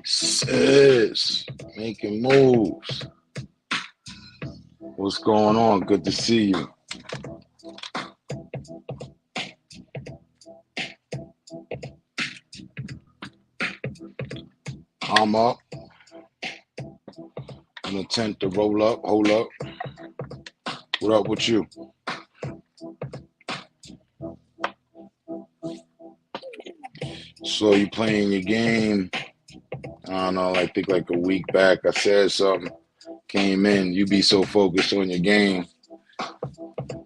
Sis, making moves. What's going on? Good to see you. I'm up. An attempt to roll up. Hold up. What up with you? So you playing your game. I don't know, I think like a week back I said something. Came in. You be so focused on your game.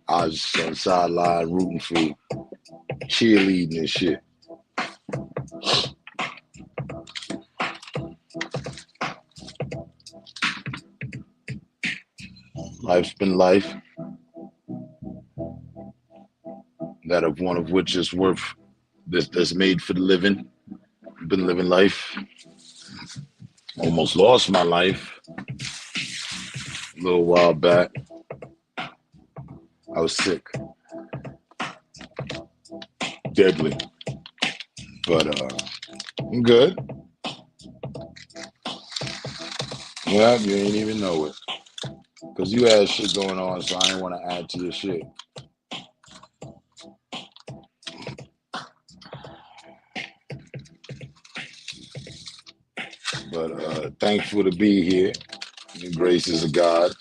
I was just on the sideline rooting for you. Cheerleading and shit. Life's been life. That of one of which is worth that's made for the living. Been living life. Almost lost my life a little while back. I was sick. Deadly. But I'm good. Yeah, you ain't even know it. Because you had shit going on, so I didn't want to add to your shit. But thankful to be here. The graces of God.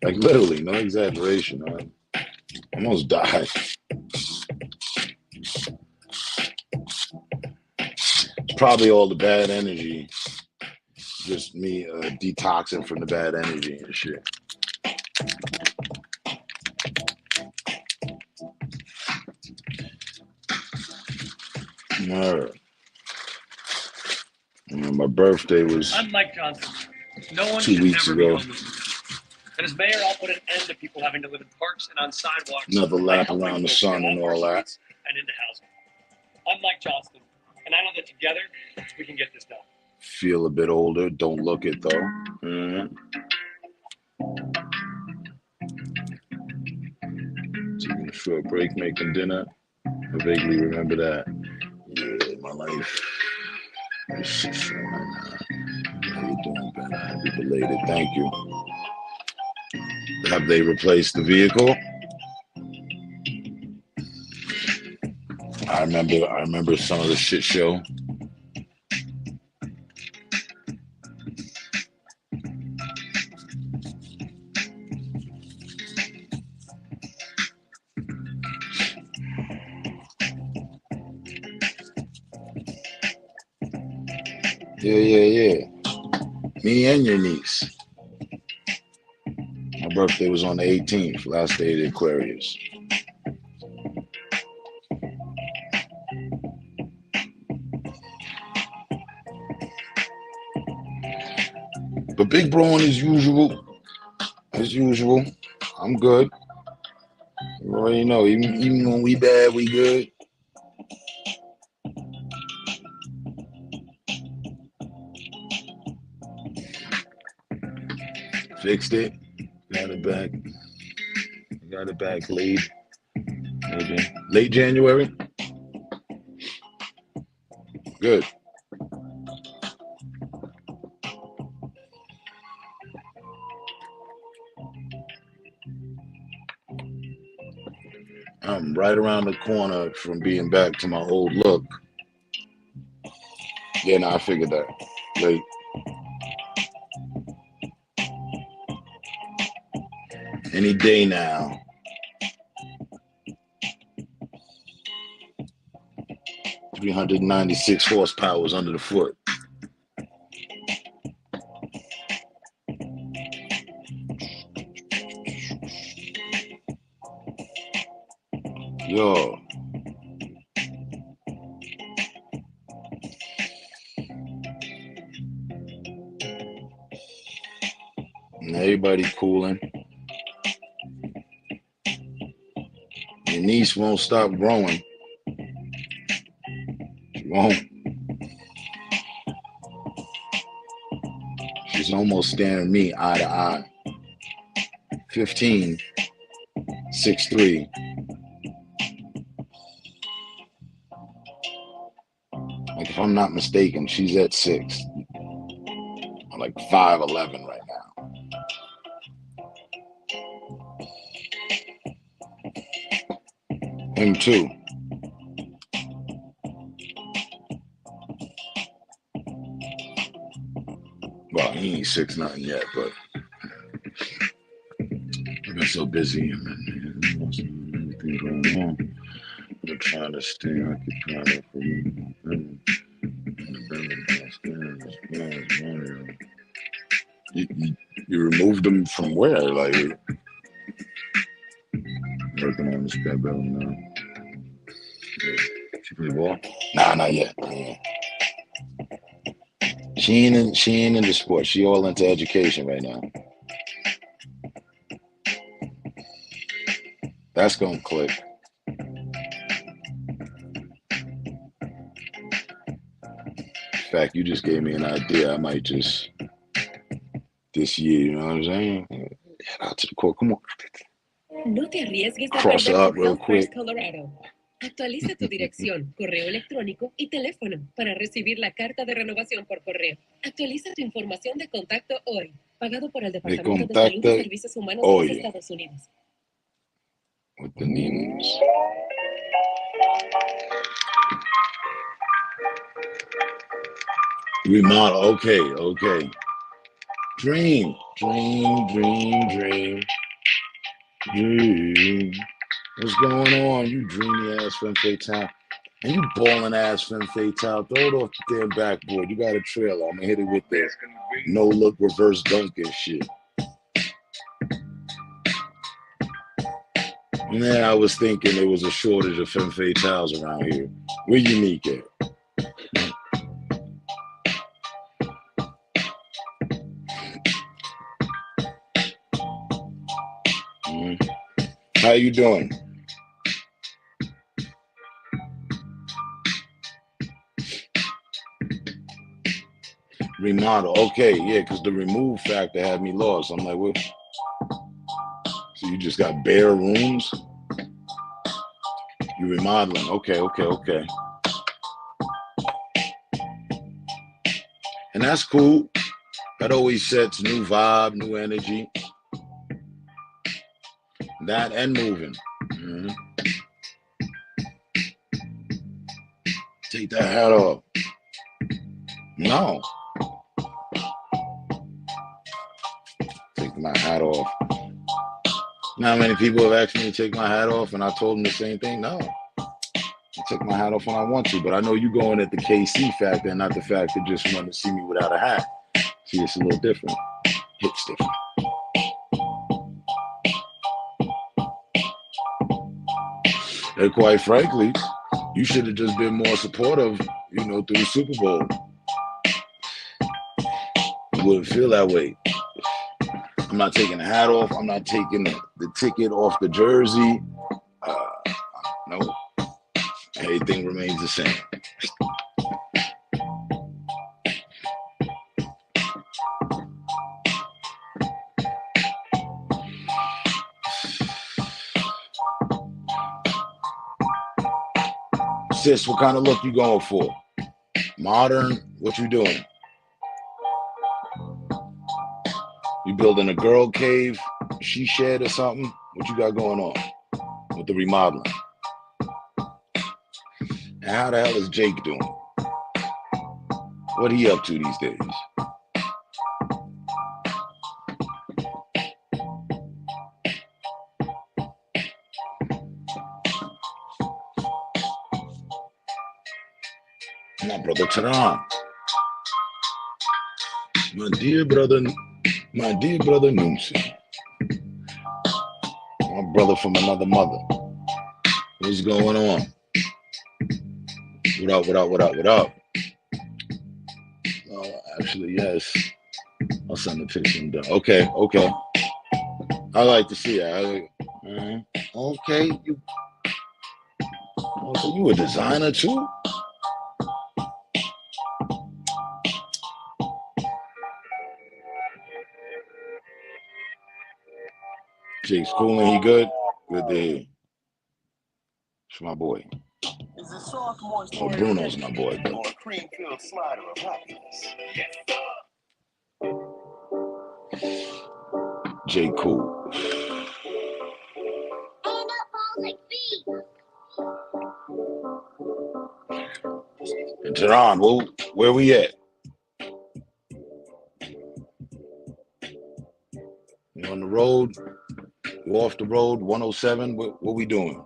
Like literally, no exaggeration. Almost died. It's probably all the bad energy. Just me detoxing from the bad energy and shit. My birthday was I'm Mike Johnson. No one 2 should weeks never be ago. homeless. And as mayor, I'll put an end to people having to live in parks and on sidewalks. Another by lap helping around the folks sun get and off our all that. streets and into housing. I'm Mike Johnston, and I know that together we can get this done. Feel a bit older. Don't look it though. Mm-hmm. Taking a short break, making dinner. I vaguely remember that. Yeah, my life. This shit's right now. How you doing, Ben? Happy belated. Thank you. Have they replaced the vehicle? I remember some of the shit show. Yeah. Me and your niece. My birthday was on the 18th, last day of the Aquarius. But big bro on as usual. I'm good. You already know, even when we bad, we good. Fixed it. Got it back late. Maybe late January. Good. I'm right around the corner from being back to my old look. Yeah, no, I figured that. Like, any day now. 396 horsepower is under the foot. Yo. And everybody cooling. Your niece won't stop growing. She won't. She's almost staring me eye to eye. 15, 6'3". Like, if I'm not mistaken, she's at 6. I'm like 5'11" right now. Him too. Well, he ain't 6 nothing yet, but I've been so busy and everything going on. I'm trying to stay occupied for me. You removed them from where? Like, working on this better now. She play ball? Nah, not yet. Yeah. She ain't into sports. She all into education right now. That's gonna click. In fact, you just gave me an idea. I might just this year, you know what I'm saying? Head out to the court. Come on. No te arriesgues a Cross perder up tu real Health quick. First Colorado. Actualiza tu dirección, correo electrónico y teléfono para recibir la carta de renovación por correo. Actualiza tu información de contacto hoy, pagado por el Departamento de Salud y Servicios Humanos de los Estados Unidos. With the names. Remodel. Okay. Dream. What's going on, you dreamy ass femme fatale? And you balling ass femme fatale. Throw it off the damn backboard. You got a trailer. I'm gonna hit it with the no look reverse dunk and shit. Man, I was thinking there was a shortage of femme fatales around here. We're unique at. How you doing? Remodel. Okay, yeah, because the remove factor had me lost. I'm like, what? So you just got bare rooms? You remodeling. Okay. And that's cool. That always sets new vibe, new energy. That and moving. Mm-hmm. Take that hat off. No. Take my hat off. You know how many people have asked me to take my hat off and I told them the same thing? No. I take my hat off when I want to, but I know you going at the KC factor and not the fact that just want to see me without a hat. See, it's a little different. Hits different. And quite frankly, you should have just been more supportive, through the Super Bowl. You wouldn't feel that way. I'm not taking the hat off. I'm not taking the ticket off the jersey. No. Everything remains the same. Sis, what kind of look you going for? Modern? What you doing? You building a girl cave, she shed or something? What you got going on? with the remodeling. And how the hell is Jake doing? What he up to these days? My brother Taran. My dear brother Noomsy. My brother from another mother. What's going on? What up? Oh, actually, yes. I'll send a picture. Okay. I like to see that. Okay, you a designer too? Jake's cool and he good? Good to hear. It's my boy. Oh, Bruno's my boy, but cream-filled slider of happiness. Jake cool. And Teron, where we at? You on the road? You off the road? 107? What we doing?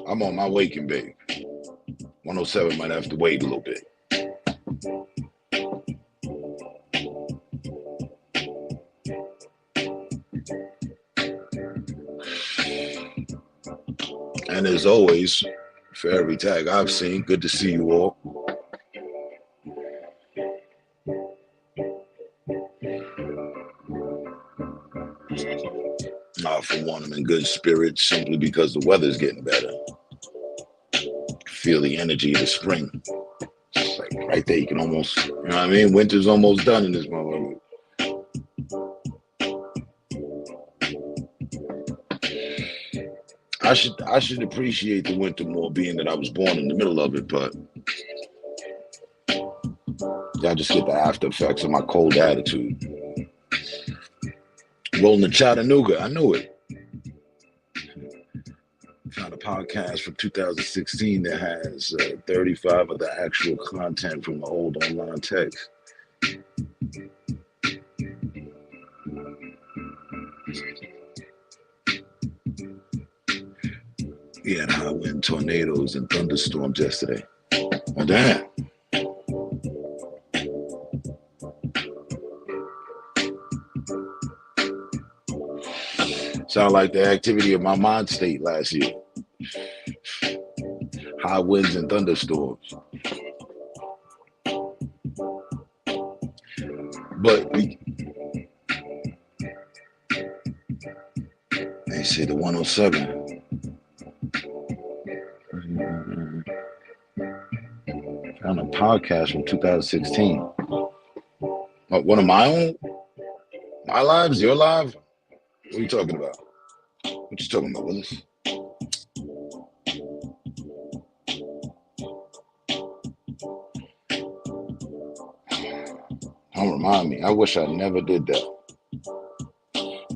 I'm on my waking, babe. 107 might have to wait a little bit. And as always, for every tag I've seen, good to see you all. For one, I'm in good spirits simply because the weather's getting better. Feel the energy of the spring. It's like right there, you can almost, you know what I mean? Winter's almost done in this moment. I should appreciate the winter more, being that I was born in the middle of it, but I just get the after effects of my cold attitude. Rolling the Chattanooga, I knew it. Found a podcast from 2016 that has 35 of the actual content from the old online text. We had high wind tornadoes and thunderstorms yesterday. Oh, damn. Sound like the activity of my mind state last year. High winds and thunderstorms. But they say the 107. Found a podcast from 2016. One of my own? My lives? Your life? What are you talking about? What you talking about, Willis? Don't remind me. I wish I never did that.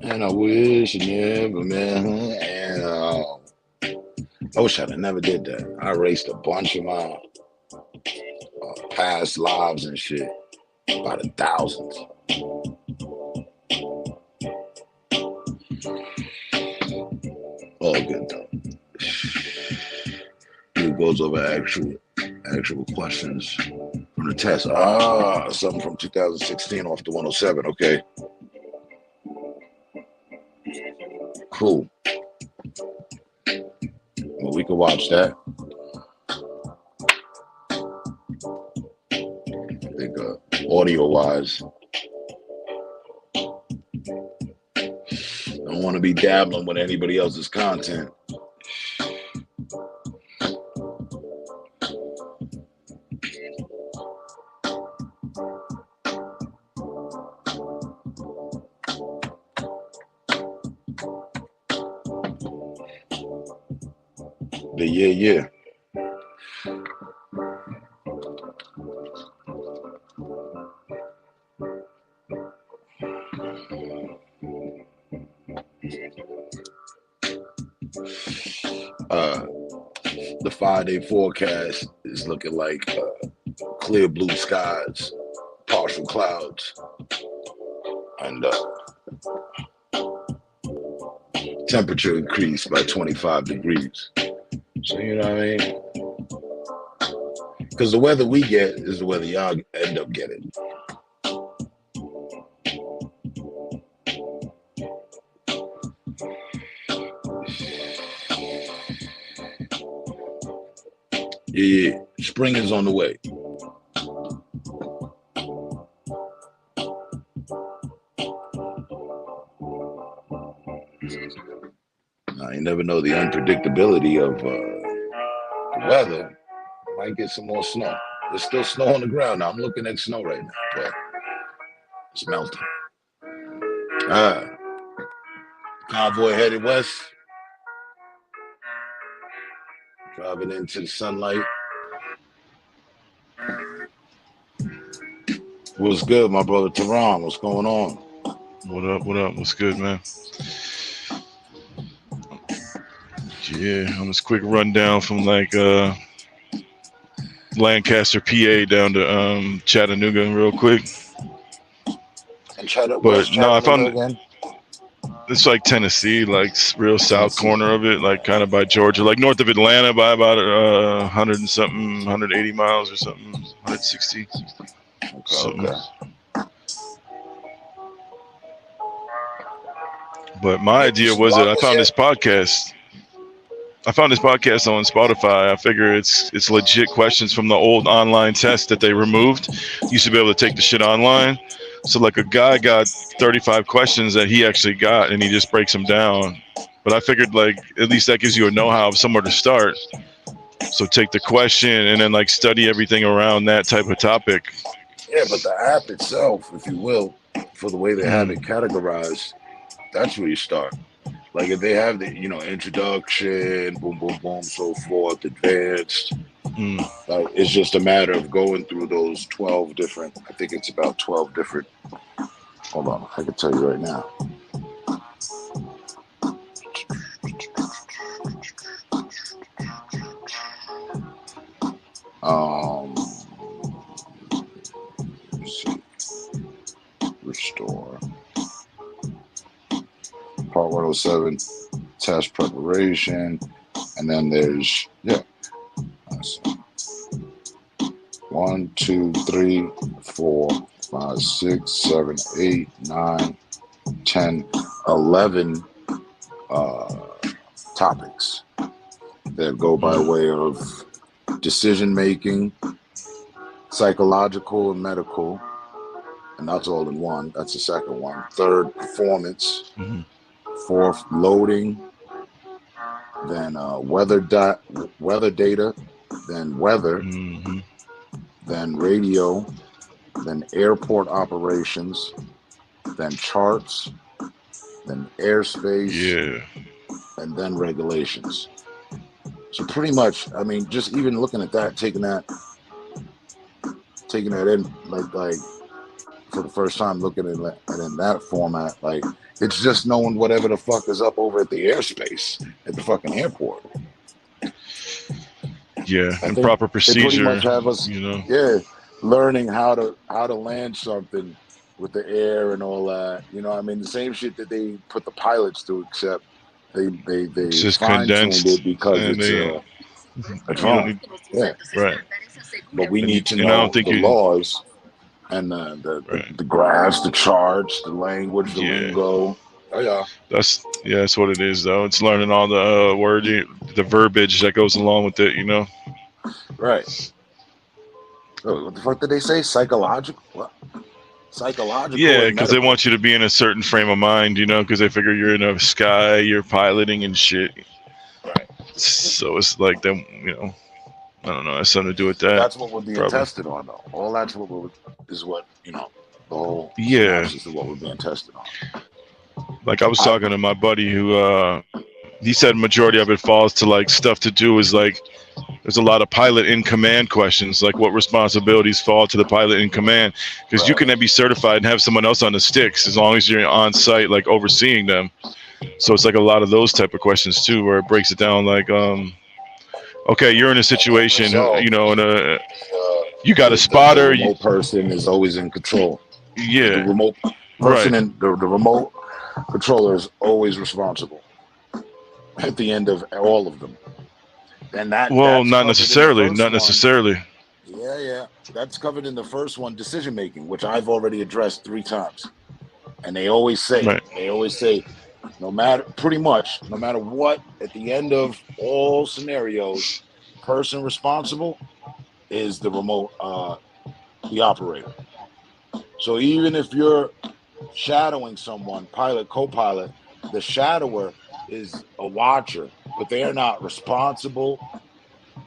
And I wish I never met her. And I wish I never did that. I erased a bunch of my past lives and shit by the thousands. All good though. It goes over actual questions from the test. Something from 2016 off the 107. Okay. Cool. Well, we can watch that. I think audio-wise, don't want to be dabbling with anybody else's content. But yeah. The 5-day forecast is looking like clear blue skies, partial clouds, and temperature increased by 25 degrees. So you know what I mean? Because the weather we get is the weather y'all end up getting. Yeah, spring is on the way. Now, you never know the unpredictability of the weather. Might get some more snow. There's still snow on the ground now. I'm looking at snow right now, but it's melting. Convoy headed west. Driving into the sunlight. What's good, my brother Tehran? What's going on? What up? What up? What's good, man? Yeah, on this quick rundown from like Lancaster, PA down to Chattanooga real quick. And no, I found again? It's like Tennessee, like real south corner of it, like kind of by Georgia, like north of Atlanta by about 100 and something, 180 miles or something, 160. Okay. But my idea was that I found this podcast. on Spotify. I figure it's legit questions from the old online test that they removed. You used to be able to take the shit online. So like a guy got 35 questions that he actually got, and he just breaks them down. But I figured like at least that gives you a know-how of somewhere to start. So take the question and then like study everything around that type of topic. Yeah, but the app itself, if you will, for the way they have it categorized, that's where you start. Like if they have the, introduction, boom, boom, boom, so forth, advanced. It's just a matter of going through those 12 different, I think it's about 12 different. Hold on, I can tell you right now. Let's see. Restore. Part 107, test preparation, and then there's, let's see. 1, 2, 3, 4, 5, 6, 7, 8, 9, 10, 11 topics that go by way of decision making, psychological and medical, and that's all in one. That's the second one. Third, performance. Fourth, loading. Then weather data. Then weather. Then radio. Then airport operations. Then charts. Then airspace. And then regulations. So pretty much, I mean, just even looking at that, taking that in, like for the first time, looking at it in that format, like it's just knowing whatever the fuck is up over at the airspace at the fucking airport. Yeah, and proper procedure. They pretty much have us, learning how to land something with the air and all that. I mean, the same shit that they put the pilots through, except they just fine-tuned it because it's wrong. Yeah, right. But we need to know the laws and the graphs, the charts, the language, the lingo. Oh yeah, that's what it is though. It's learning all the the verbiage that goes along with it. Right. Oh, what the fuck did they say? Psychological. What? Psychological. Yeah, because they want you to be in a certain frame of mind, because they figure you're in a sky, you're piloting and shit. Right. So it's like them, I don't know. Has something to do with that. That's what we're being tested on, though. All that's what the whole synopsis of what we're being tested on. Like I was talking to my buddy who he said majority of it falls to like stuff to do is like there's a lot of pilot in command questions, like what responsibilities fall to the pilot in command, because you can then be certified and have someone else on the sticks as long as you're on site, like overseeing them. So it's like a lot of those type of questions too, where it breaks it down like, okay, you're in a situation, So you know, you got a the spotter. remote person is always in control. The Yeah, remote person and the remote controller is always responsible at the end of all of them. And well, that's not covered in the necessarily, first not one. necessarily. Yeah. That's covered in the first one, decision making, which I've already addressed 3 times. And they always say, no matter what, at the end of all scenarios, person responsible is the remote, the operator. So even if you're shadowing someone, pilot, co-pilot, the shadower is a watcher, but they are not responsible.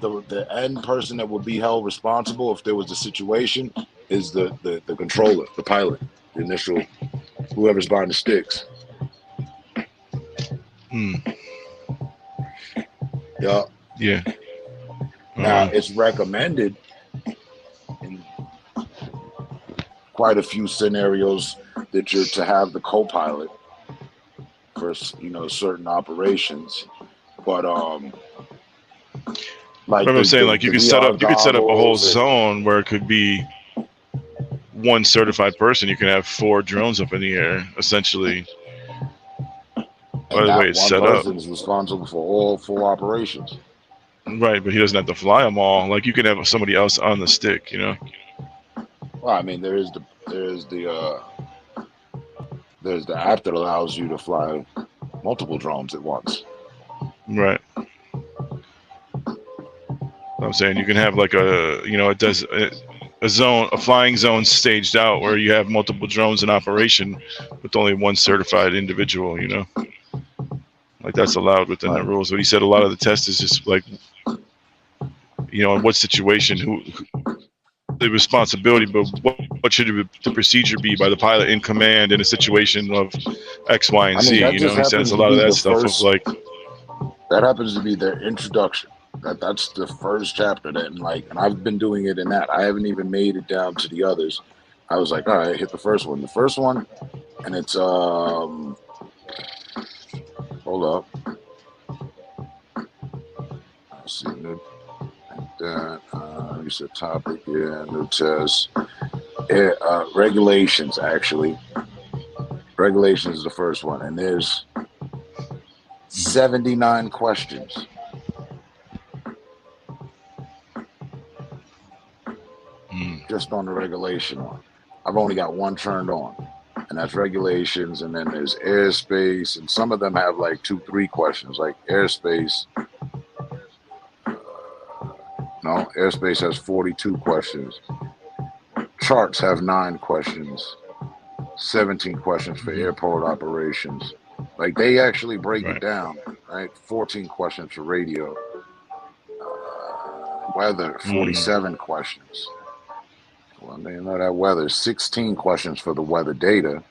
The end person that would be held responsible if there was a situation is the controller, the pilot, the initial, whoever's behind the sticks. Yeah. Now it's recommended in quite a few scenarios that you're to have the co-pilot for, you know, certain operations, but like I'm saying, like you could set up a whole and zone where it could be one certified person. You can have 4 drones up in the air, essentially. By the way it's set up, person is responsible for all 4 operations. Right, but he doesn't have to fly them all. Like you can have somebody else on the stick, you know. Well, I mean, there's the app that allows you to fly multiple drones at once. Right. I'm saying you can have like a flying zone staged out where you have multiple drones in operation with only one certified individual, you know. Like that's allowed within the rules. But he said a lot of the test is just like, you know, in what situation, who the responsibility, but what should the procedure be by the pilot in command in a situation of X, Y, and Z. You know, he says a lot of that stuff of like. That happens to be their introduction. That's the first chapter and I've been doing it in that. I haven't even made it down to the others. I was like, all right, hit the first one. The first one, and it's hold up. Let's see, new reset topic, yeah, new test. Regulations, actually. Regulations is the first one, and there's 79 questions. Just on the regulation one. I've only got one turned on, and that's regulations, and then there's airspace, and some of them have like 2-3 questions, like airspace. No, airspace has 42 questions. Charts have 9 questions, 17 questions for airport operations. Like they actually break it down, right? 14 questions for radio. Weather, 47 questions. Well, you know that weather, 16 questions for the weather data.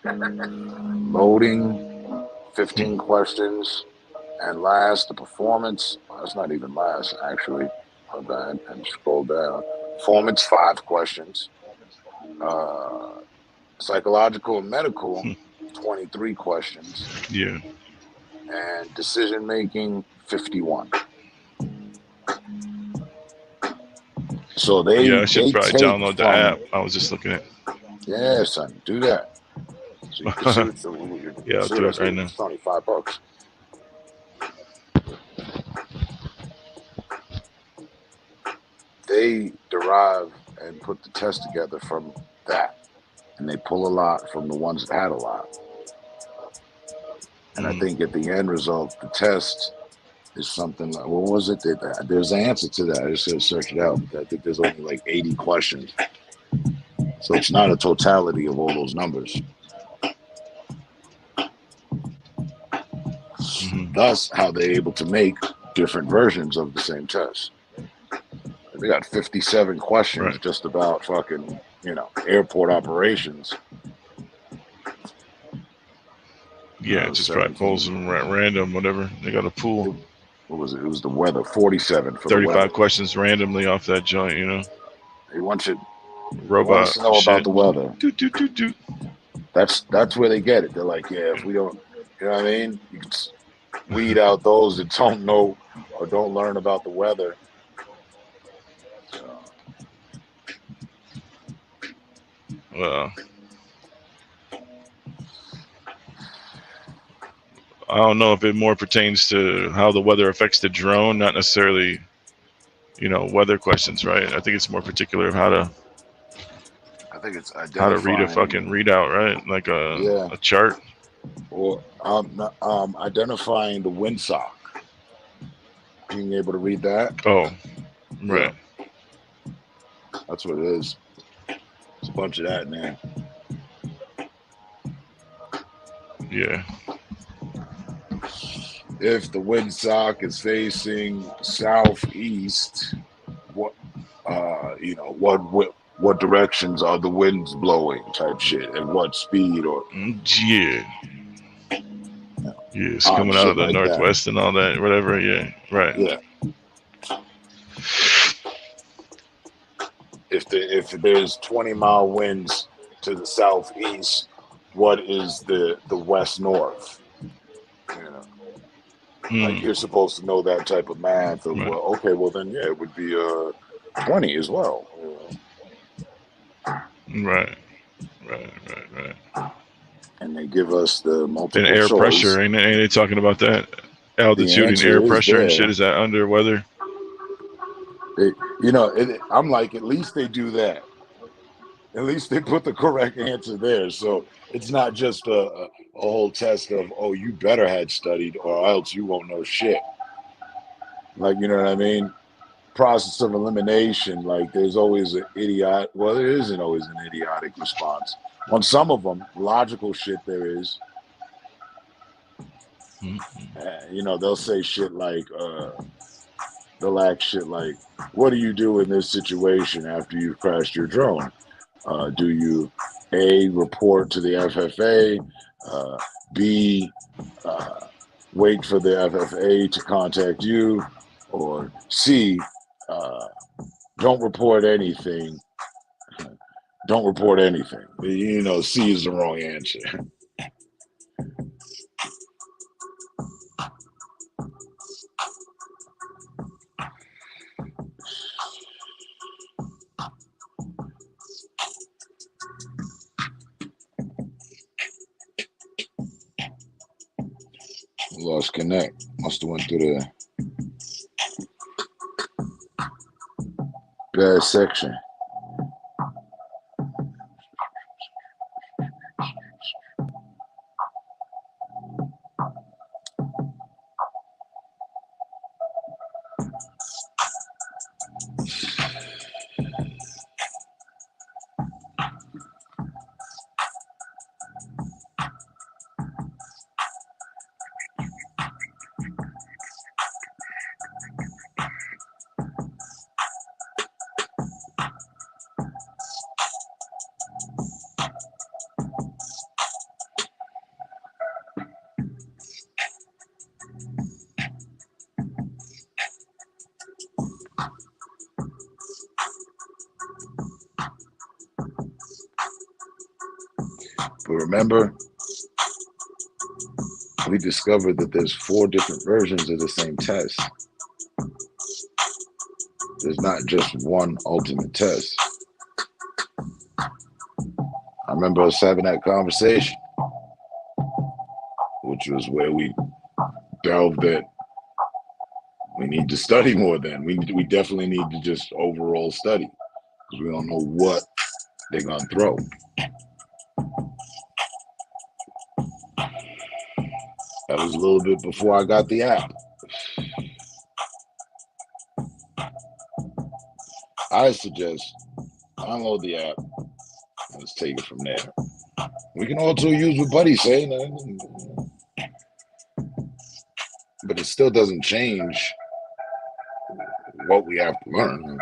Loading, 15 questions. And last, the performance. Well, that's not even last, actually. Hold on, and scroll down. Performance, 5 questions. Psychological and medical, 23 questions. Yeah. And decision making, 51. So I should probably download the app. I was just looking at. Yeah, son, do that. So you can see I'll do it right now. It's only $5. They derive and put the test together from that, and they pull a lot from the ones that had a lot. And I think at the end result, the test is something like, what was it? There's an answer to that. I just gotta search it out. I think there's only like 80 questions. So it's not a totality of all those numbers. Thus, how they're able to make different versions of the same test. They got 57 questions just about fucking, airport operations. Yeah, it just probably pulls them random, whatever. They got a pool. What was it? It was the weather. 47 for 35 the weather. Questions randomly off that joint, you know. He wants you robot to know about the weather. Do. That's where they get it. They're like, yeah, if we don't You know what I mean? You can weed out those that don't know or don't learn about the weather. So, Well, I don't know if it more pertains to how the weather affects the drone, not necessarily, weather questions, right? I think it's more particular of I think it's how to read a identifying, fucking readout, right? Like a chart. or identifying the windsock. Being able to read that. Oh, right. Yeah. That's what it is. There's a bunch of that in there. Yeah. If the windsock is facing southeast, what what directions are the winds blowing, type shit, at what speed, or Yeah, it's coming out of the like northwest and all that, whatever. Yeah, right. Yeah. If there's 20-mile winds to the southeast, what is the west north? Like you're supposed to know that type of math of, Right. well, okay, well then it would be 20 as well. Right. And they give us the multiple And air choice. pressure, ain't they talking about that? Altitude and air pressure and shit, is that under weather? I'm like, at least they do that. At least they put the correct answer there. So it's not just a whole test of, oh, you better had studied or else you won't know shit. Like, you know what I mean? Process of elimination, like there's always an idiot. Well, there isn't always an idiotic response. On some of them, logical shit there is. They'll say shit like, they'll act shit like, what do you do in this situation after you've crashed your drone? Do you A, report to the FFA, B, wait for the FFA to contact you, or C, don't report anything. Don't report anything. C is the wrong answer. Lost connect. Must have went through the bad section. But remember, we discovered that there's 4 different versions of the same test. There's not just one ultimate test. I remember us having that conversation, which was where we delved that we need to study more then. We definitely need to just overall study, because we don't know what they're going to throw. That was a little bit before I got the app. I suggest download the app. Let's take it from there. We can also use what Buddy's saying, but it still doesn't change what we have to learn.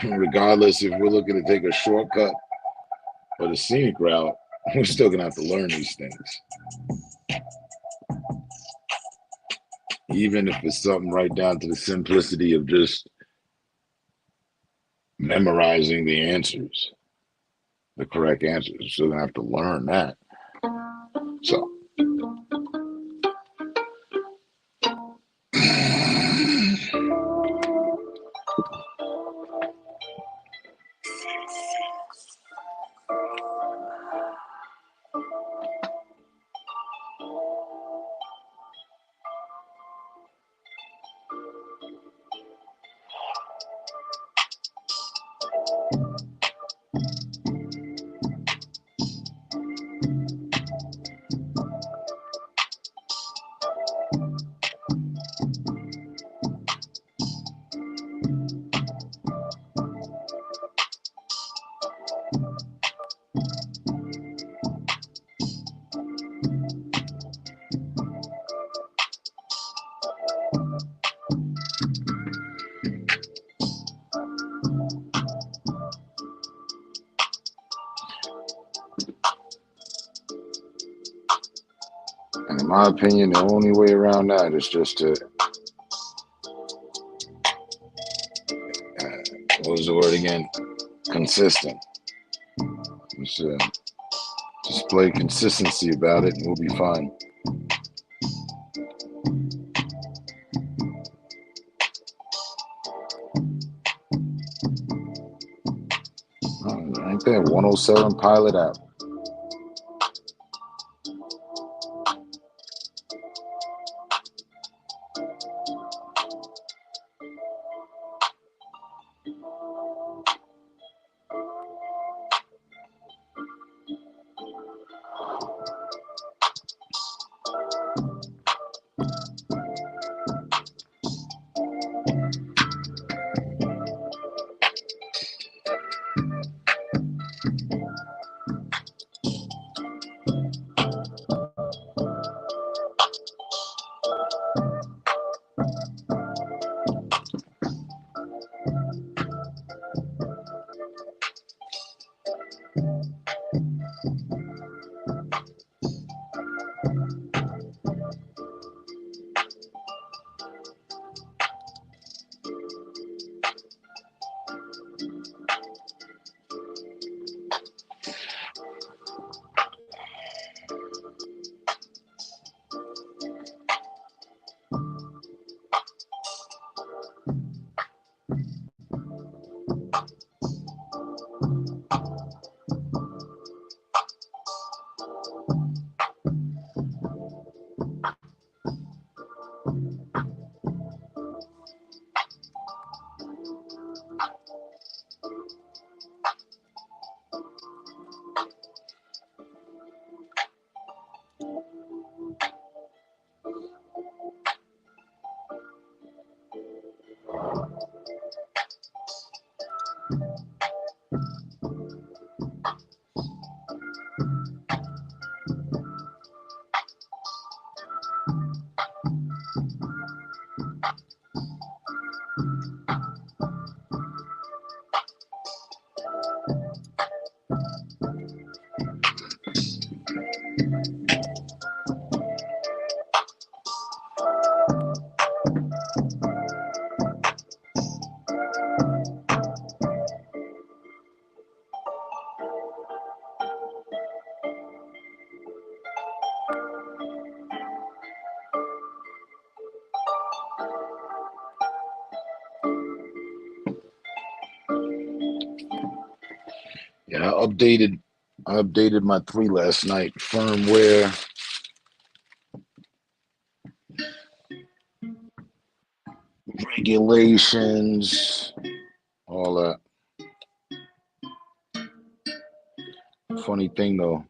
Regardless if we're looking to take a shortcut or the scenic route, we're still going to have to learn these things. Even if it's something right down to the simplicity of just memorizing the answers. the correct answer. You're still gonna have to learn that. So and in my opinion, the only way around that is just to what was the word again? Consistent. Display consistency about it, and we'll be fine. Ain't there 107 Pilot app? Yeah, I updated my 3 last night. Firmware, regulations, all that. Funny thing though,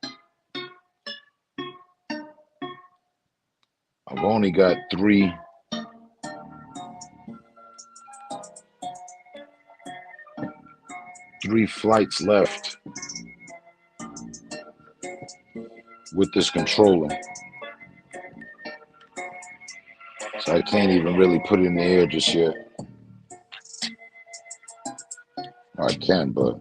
I've only got 3 flights left with this controller. So I can't even really put it in the air just yet. I can, but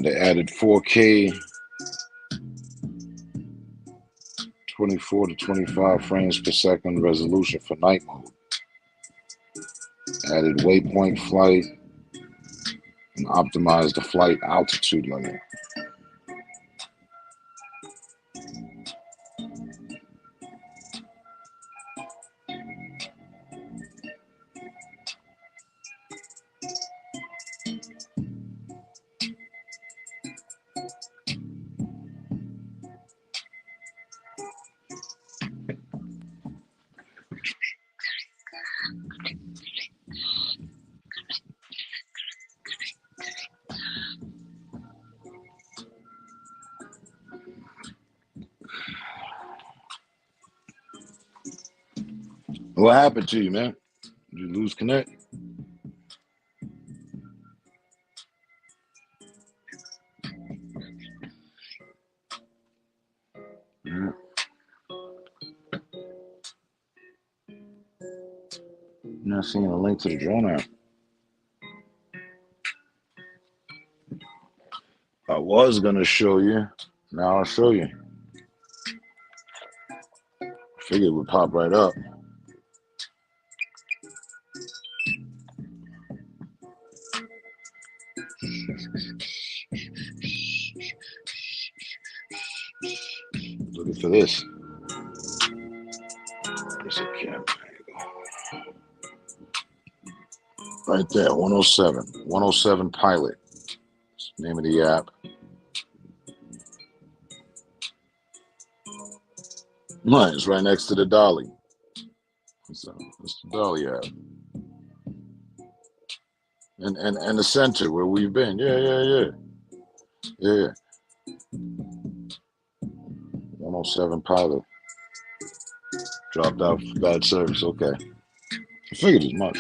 They added 4K, 24 to 25 frames per second resolution for night mode. Added waypoint flight and optimized the flight altitude limit. What happened to you, man? Did you lose connect? Yeah. Not seeing a link to the drone app. I was gonna show you. Now I'll show you. Figured it would pop right up. Looking for this. There's a camera. Right there, 107. 107 Pilot. That's the name of the app. Right, it's right next to the Dolly. So it's the Dolly app. And the center where we've been. Yeah. 107 Pilot. Dropped out for bad service. Okay. I figured as much.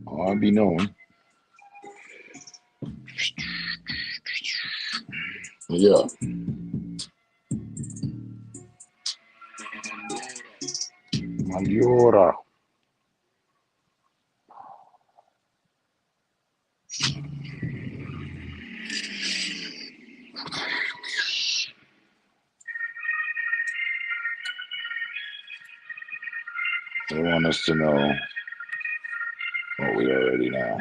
Oh, I'd be knowing. Yeah. Mayora. They want us to know what we already know.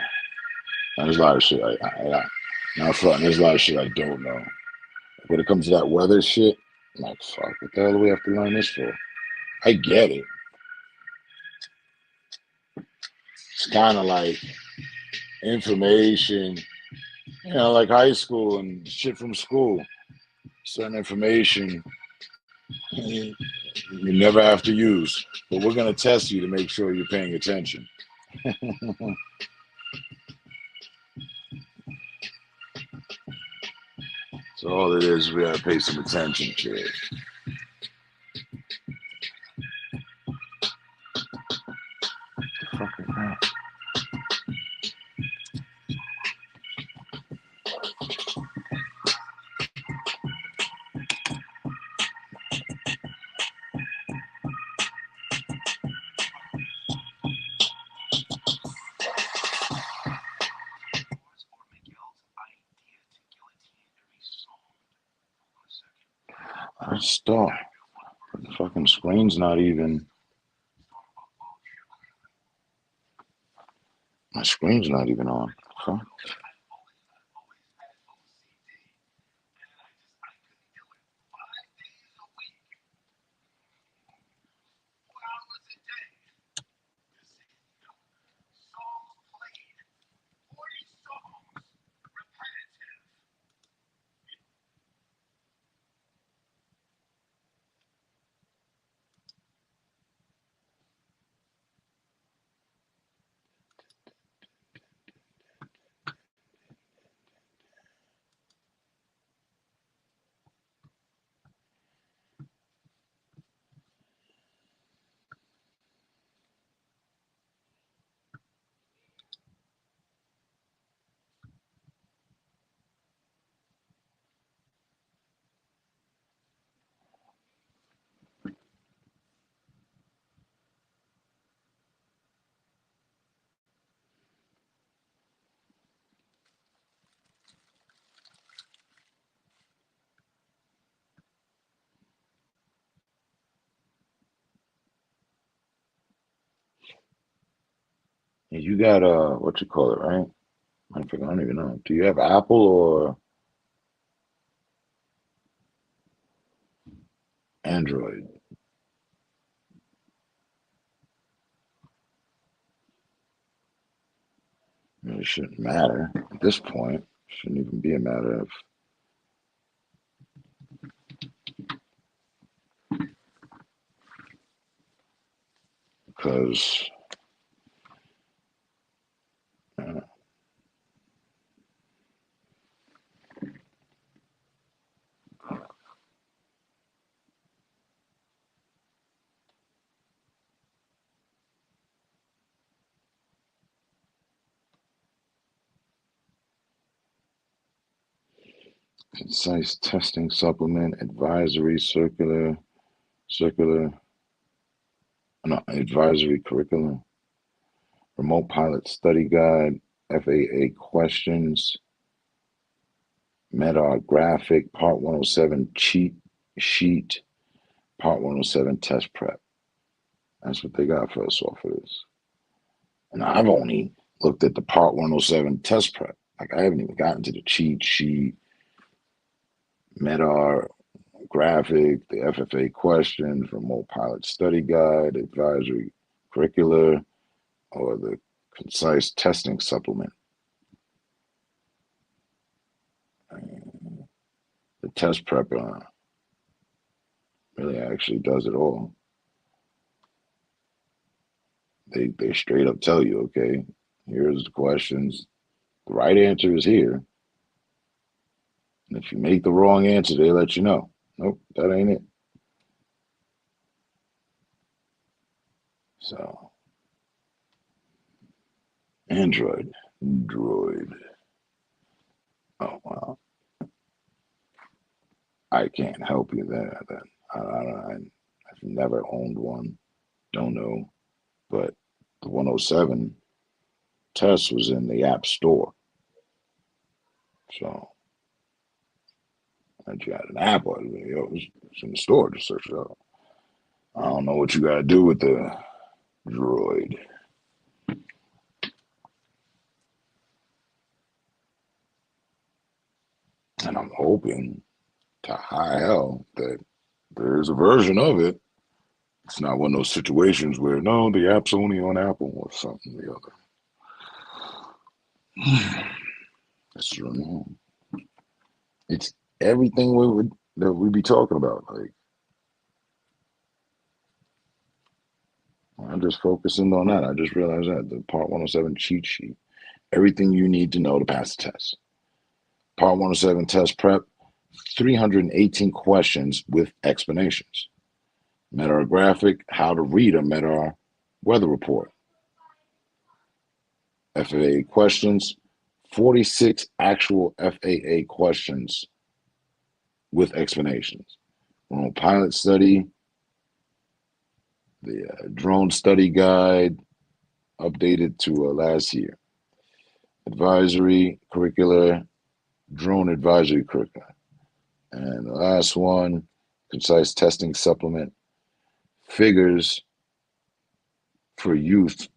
Now, there's a lot of shit not front. There's a lot of shit I don't know. When it comes to that weather shit, I'm like, fuck, what the hell do we have to learn this for? I get it. It's kind of like information, like high school and shit from school. Certain information you never have to use, but we're going to test you to make sure you're paying attention. So all it is, we got to pay some attention to it. Fuck is that? I stop. The fucking screen's not even. My screen's not even on. Fuck. You got what you call it, right? I don't even know. Do you have Apple or Android? I mean, it shouldn't matter at this point. Shouldn't even be a matter of because uh, concise testing supplement advisory circular no advisory curriculum, remote pilot study guide, FAA questions, MEDAR graphic, Part 107 cheat sheet, Part 107 test prep. That's what they got for us off of this. And I've only looked at the Part 107 test prep. Like I haven't even gotten to the cheat sheet, MEDAR graphic, the FFA questions, remote pilot study guide, advisory curricular, or the concise testing supplement. The test prep really actually does it all. They straight up tell you, okay, here's the questions. The right answer is here. And if you make the wrong answer, they let you know. Nope, that ain't it. So, Android. Oh, well, I can't help you there then. I've never owned one. Don't know. But the 107 test was in the App Store. So, I had an app, it was in the store to search it out. I don't know what you got to do with the Droid. And I'm hoping to high hell that there is a version of it. It's not one of those situations where, no, the app's only on Apple or something or the other. That's true. It's everything that we be talking about. Like, I'm just focusing on that. I just realized that the Part 107 cheat sheet, everything you need to know to pass the test. Part 107 test prep, 318 questions with explanations. MEDAR graphic, how to read a MEDAR weather report. FAA questions, 46 actual FAA questions with explanations. Remote pilot study, the drone study guide, updated to last year. Advisory curricular, drone advisory curricular. And the last one, concise testing supplement, figures for use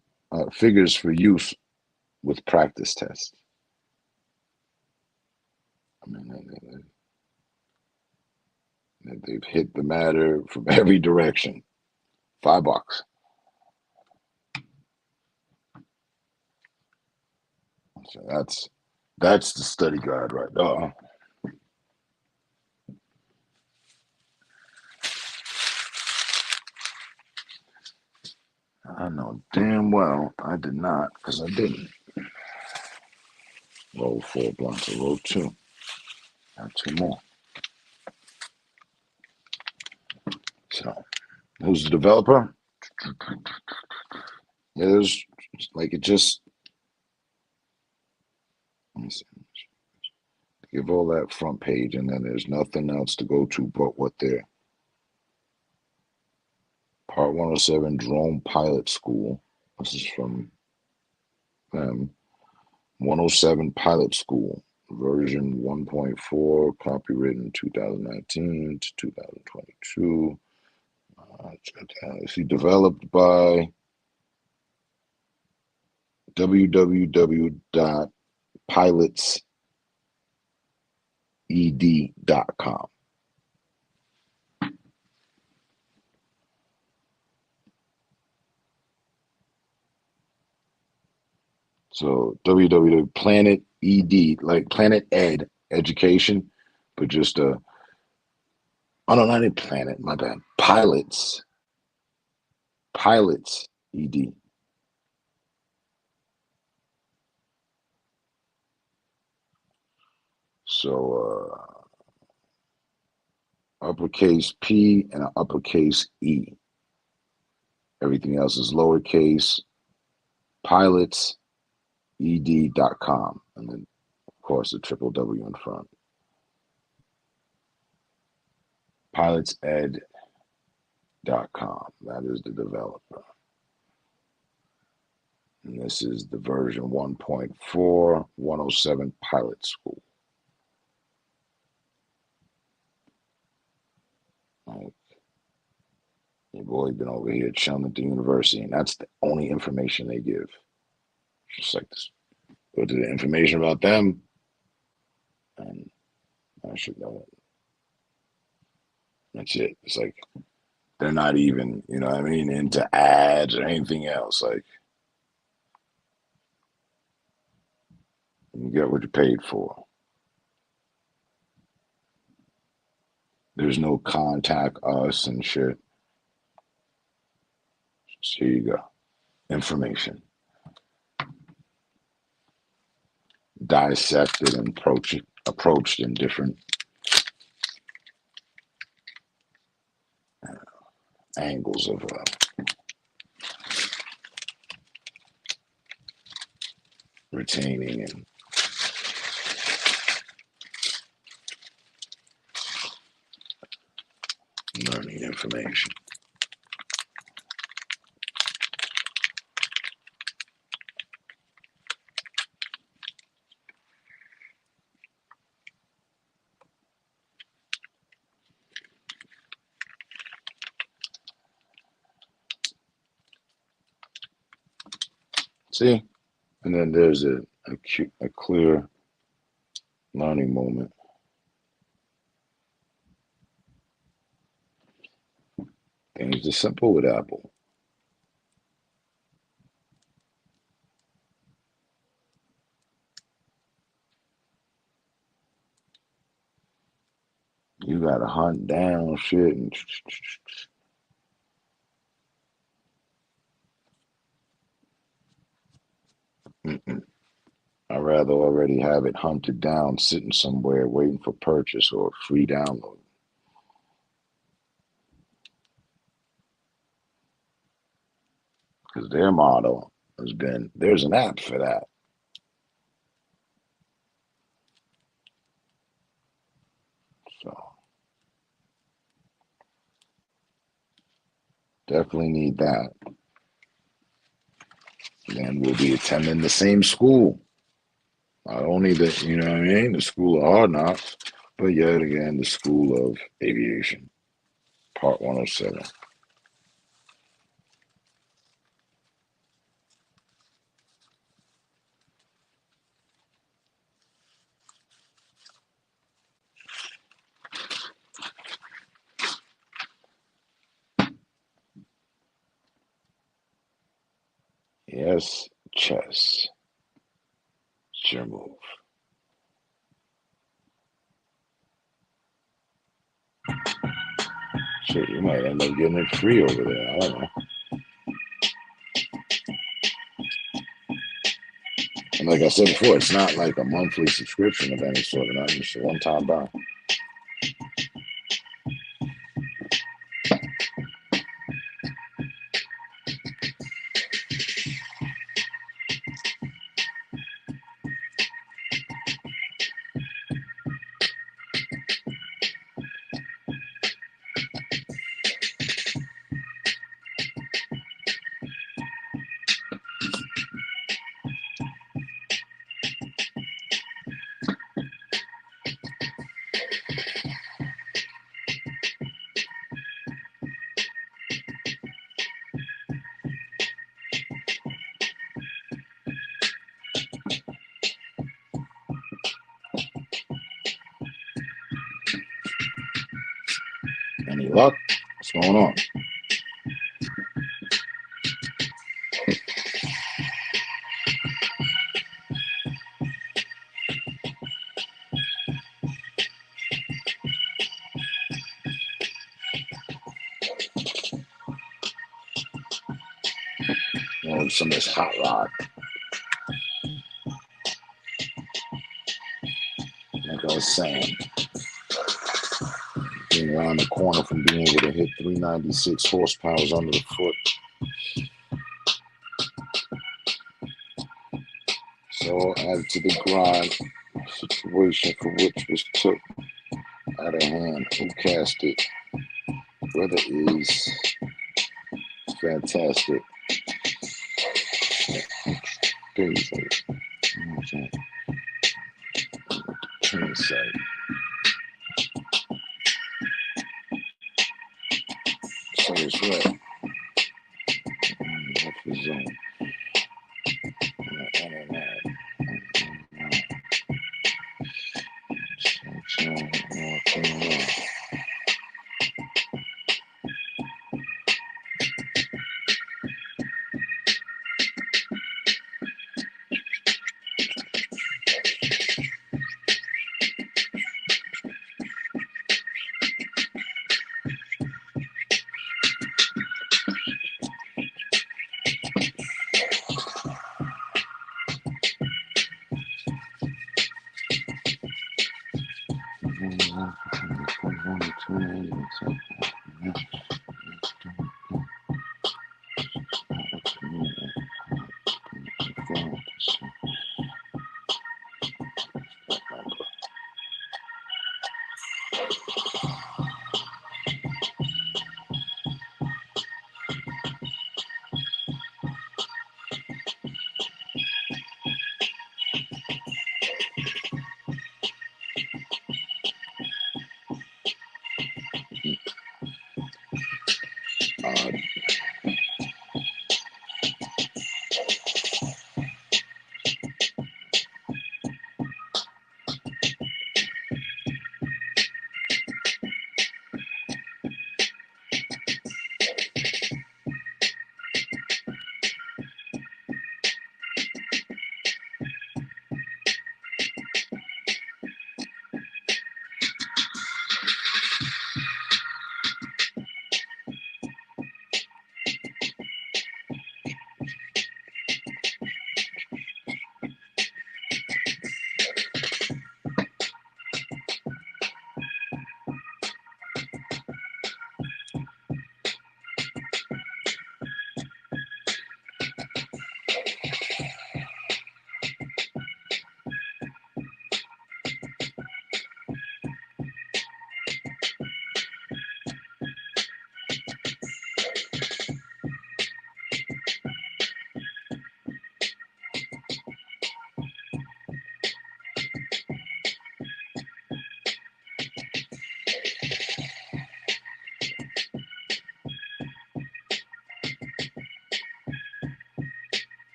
with practice tests. I mean, they've hit the matter from every direction. $5. So that's the study guide right there. I know damn well I did not, because I didn't. Roll 4 blunts, I rolled 2. Got 2 more. So, who's the developer? Yeah, there's like it just. Let me see. Give all that front page, and then there's nothing else to go to but what they're. Part 107 Drone Pilot School. This is from them. 107 Pilot School, version 1.4, copywritten 2019 to 2022. See, developed by www.pilotsed.com. So www.planet ed, like Planet Ed education, but just oh no, not in Planet, my bad. Pilots ed. So uppercase P and an uppercase E. Everything else is lowercase. Pilotsed.com, and then of course the triple W in front. Pilotsed.com. That is the developer. And this is the version 1.4, 107 Pilot School. Like, your boy been over here chilling at the university, and that's the only information they give. Just like this. Go to the information about them, and I should know it. That's it. It's like they're not even, you know what I mean, into ads or anything else. Like, you get what you paid for. There's no contact us and shit. So here you go. Information. Dissected and approached in different angles of retaining and learning information. See? And then there's a clear learning moment. Things are simple with Apple. You gotta hunt down shit and I'd rather already have it hunted down, sitting somewhere waiting for purchase or free download. Because their motto has been, there's an app for that. So definitely need that. Then we'll be attending the same school. Not only the, you know what I mean, the School of Hard Knocks, but yet again, the School of Aviation, Part 107. Yes, chess. It's your move. Shit, you might end up getting it free over there. I don't know. And like I said before, it's not like a monthly subscription of any sort. Not just a one-time buy. Any luck? What's going on? Oh, some of this hot rod. Like I was saying, being around the corner from being able to hit 396 horsepower under the foot. So added to the grind, situation for which was took out of hand. Who cast it? Weather is fantastic. Things like insight. So it's right. Off the zone.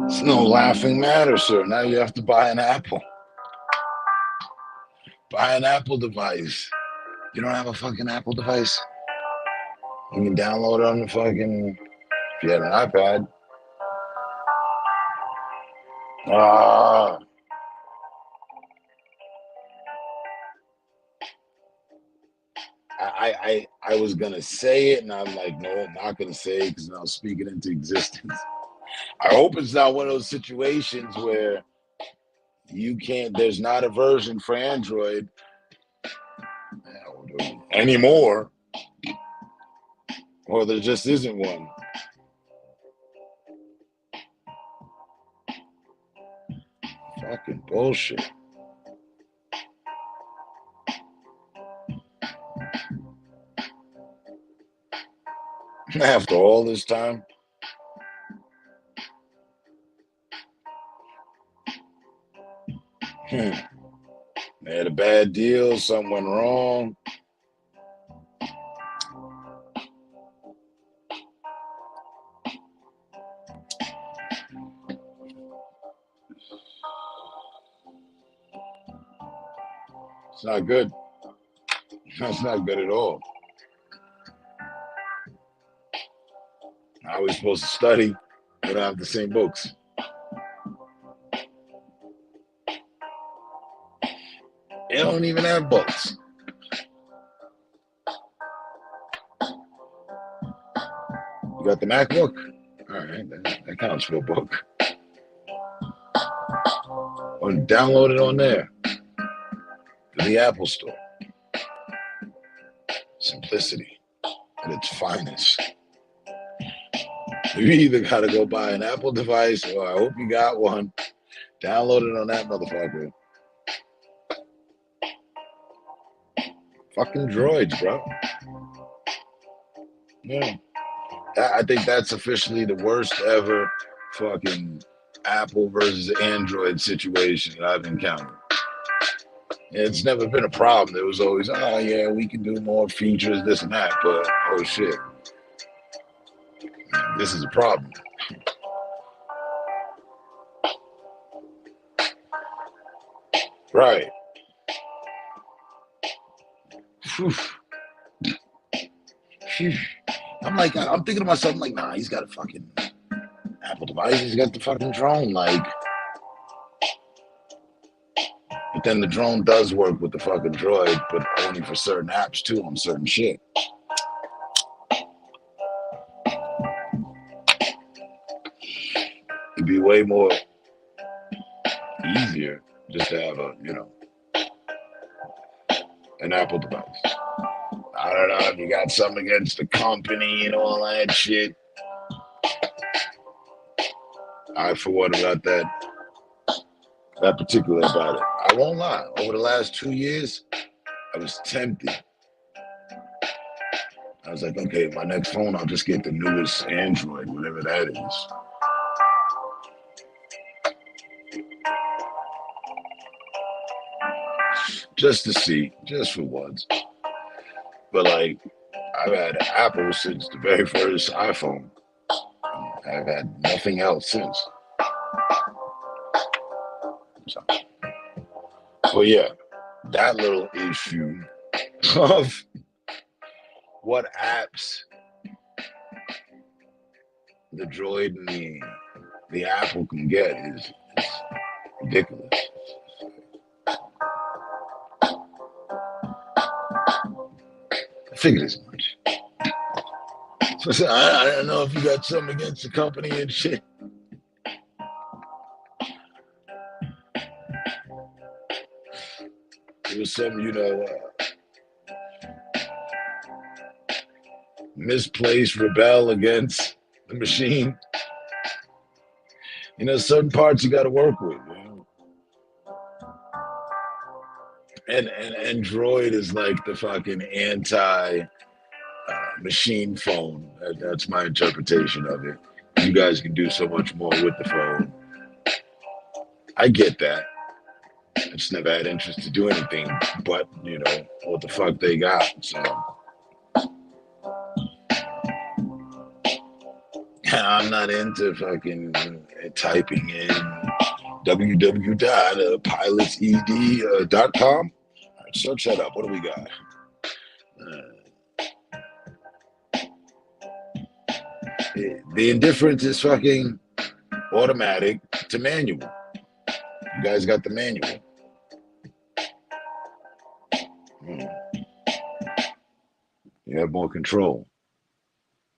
It's no laughing matter, sir. Now you have to buy an Apple. Buy an Apple device. You don't have a fucking Apple device? You can download it on the fucking, if you had an iPad. I was gonna say it, and I'm like, no, I'm not gonna say it because now I'm speaking into existence. I hope it's not one of those situations where you can't. There's not a version for Android anymore, or there just isn't one. Fucking bullshit. After all this time. They had a bad deal, something went wrong. It's not good. That's not good at all. How are we supposed to study? We don't have the same books. They don't even have books. You got the MacBook? All right, that counts for a book. Or download it on there. To the Apple Store. Simplicity at its finest. You either got to go buy an Apple device, or I hope you got one. Download it on that motherfucker. Fucking droids, bro. Yeah. I think that's officially the worst ever fucking Apple versus Android situation that I've encountered. It's never been a problem. There was always, oh yeah, we can do more features, this and that, but oh shit. This is a problem. Right. Whew. Phew. I'm thinking to myself, I'm like, nah, he's got a fucking Apple device. He's got the fucking drone. Like, but then the drone does work with the fucking droid, but only for certain apps too, on certain shit. It'd be way more easier just to have an Apple device. I don't know if you got something against the company and all that shit. I, for one, about that particular about it. I won't lie. Over the last 2 years, I was tempted. I was like, okay, my next phone, I'll just get the newest Android, whatever that is. Just to see, just for once. But like, I've had Apple since the very first iPhone. I've had nothing else since. So, but yeah, that little issue of what apps the Droid and the Apple can get is ridiculous. I figured as much. So I don't know if you got something against the company and shit. It was some, misplaced rebel against the machine. Certain parts you got to work with. And Android is like the fucking anti-machine phone. That's my interpretation of it. You guys can do so much more with the phone. I get that. I just never had interest to do anything but, what the fuck they got. So I'm not into fucking typing in www.pilotsed.com. Search that up. What do we got? The indifference is fucking automatic to manual. You guys got the manual. You have more control.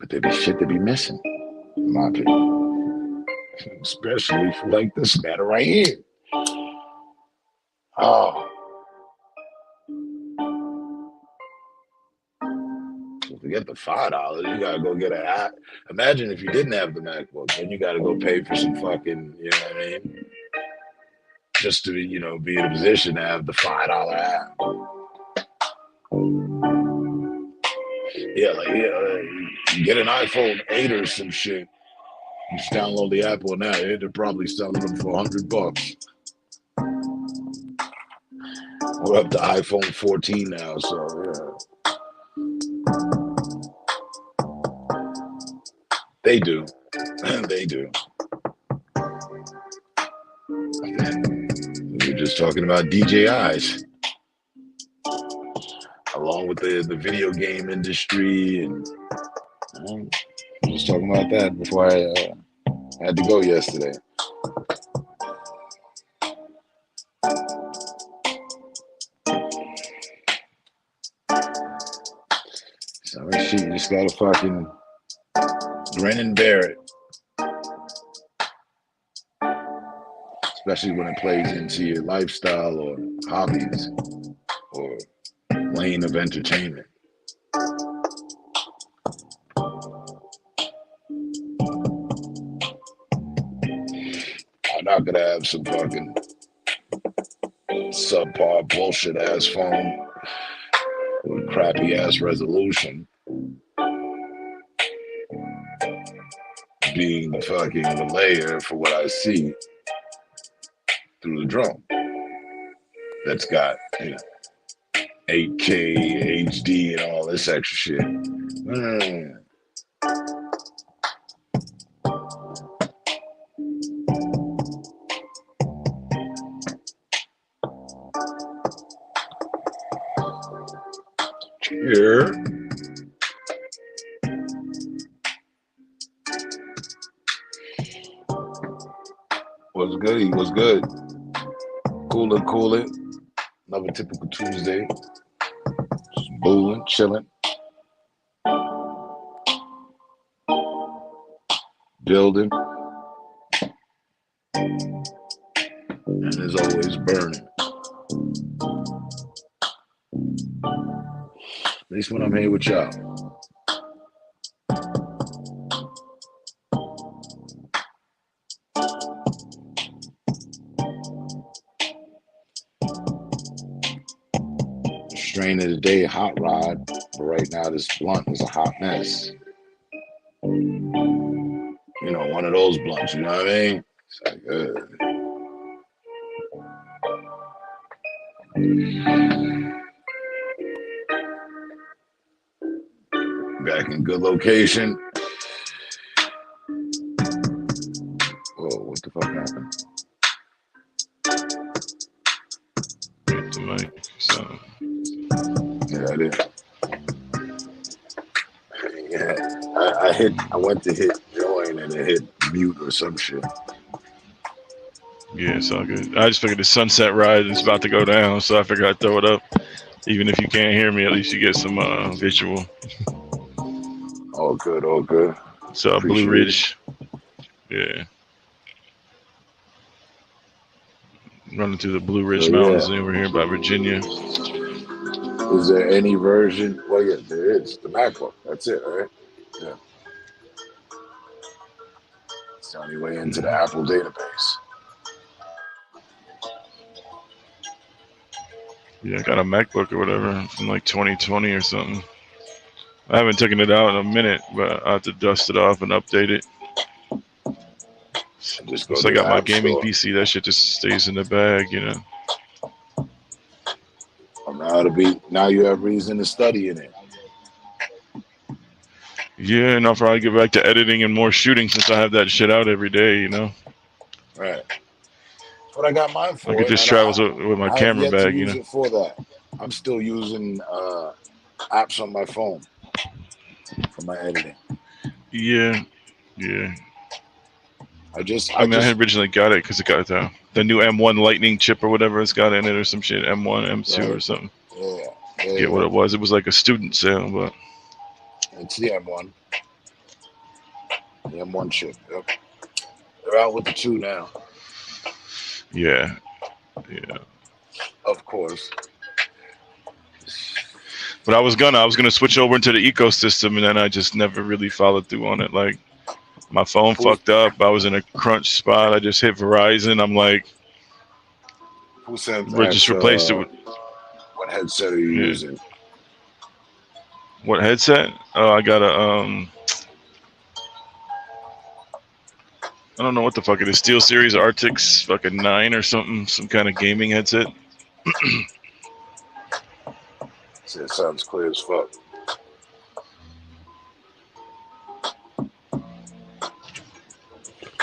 But there be shit that be missing, in my opinion. Especially for like this matter right here. Oh. So forget the $5. You gotta go get an app. Imagine if you didn't have the MacBook, then you gotta go pay for some fucking, you know what I mean? Just to, you know, be in a position to have the $5 app. Yeah, like, you get an iPhone 8 or some shit. You just download the app on that. They're probably selling them for $100. We're up to iPhone 14 now, so yeah. They do. They do. We were just talking about DJIs. Along with the video game industry, and I was talking about that before I had to go yesterday. So shit, you just gotta fucking grin and bear it. Especially when it plays into your lifestyle or hobbies or lane of entertainment. I'm not gonna have some fucking subpar bullshit ass phone with crappy ass resolution being the layer for what I see through the drone. That's got, you know, 8K, HD, and all this extra shit. Here. What's good? He was good. Cool it. Another typical Tuesday. Just booling, chilling. Building. And as always, burning. At least when I'm here with y'all. Strain of the day, hot rod. But right now, this blunt is a hot mess. You know, one of those blunts, you know what I mean? It's like, back in good location. Whoa, what the fuck happened? The mic, so. Yeah, I did. Yeah, I went to hit join and it hit mute or some shit. Yeah, it's all good. I just figured the sunset ride is about to go down, so I figured I'd throw it up. Even if you can't hear me, at least you get some visual. All good, all good. So Blue Ridge. Yeah. Running through the Blue Ridge Mountains over here by Virginia. Is there any version? Well, yeah, there is. The MacBook. That's it, right? Yeah. It's the only way into the Apple database. Yeah, I got a MacBook or whatever from like 2020 or something. I haven't taken it out in a minute, but I have to dust it off and update it. Just go so I got my gaming store. PC. That shit just stays in the bag, you know. Now you have reason to study in it. Yeah, and I'll probably get back to editing and more shooting since I have that shit out every day, you know. Right. That's what I got mine for. I could just travel with my camera bag, you know. It for that. I'm still using apps on my phone for my editing. Yeah. I had originally got it because it got the new M1 Lightning chip or whatever it's got in it or some shit, M1, M2 or something. Yeah. Get what it was. It was like a student sale, but It's the M1. The M1 chip. Yep. They're out with the 2 now. Yeah. Of course. But I was gonna switch over into the ecosystem, and then I just never really followed through on it. Like, my phone fucked up. I was in a crunch spot. I just hit Verizon. I'm like, Who said we just replaced it with what headset are you using? what headset? Oh, I got a I don't know what the fuck it is. SteelSeries Arctis fucking 9 or something. Some kind of gaming headset. It sounds clear as fuck.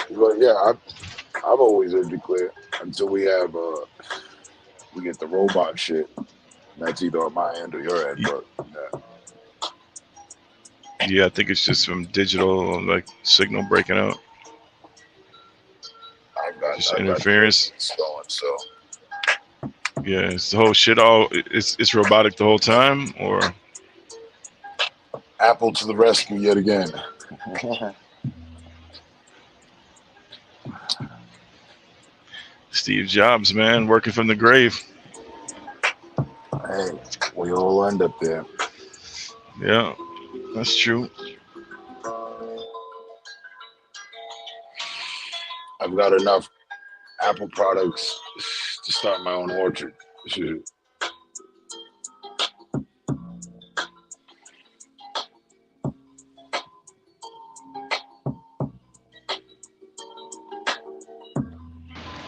But yeah, I've always heard it clear until we have we get the robot shit. That's either on my end or your end, but yeah. Yeah, I think it's just from digital like signal breaking out. Just interference. Going, so yeah, it's the whole shit. All it's robotic the whole time, or Apple to the rescue yet again. Steve Jobs, man, working from the grave. Hey, we all end up there. Yeah, that's true. I've got enough Apple products to start my own orchard. Shoot.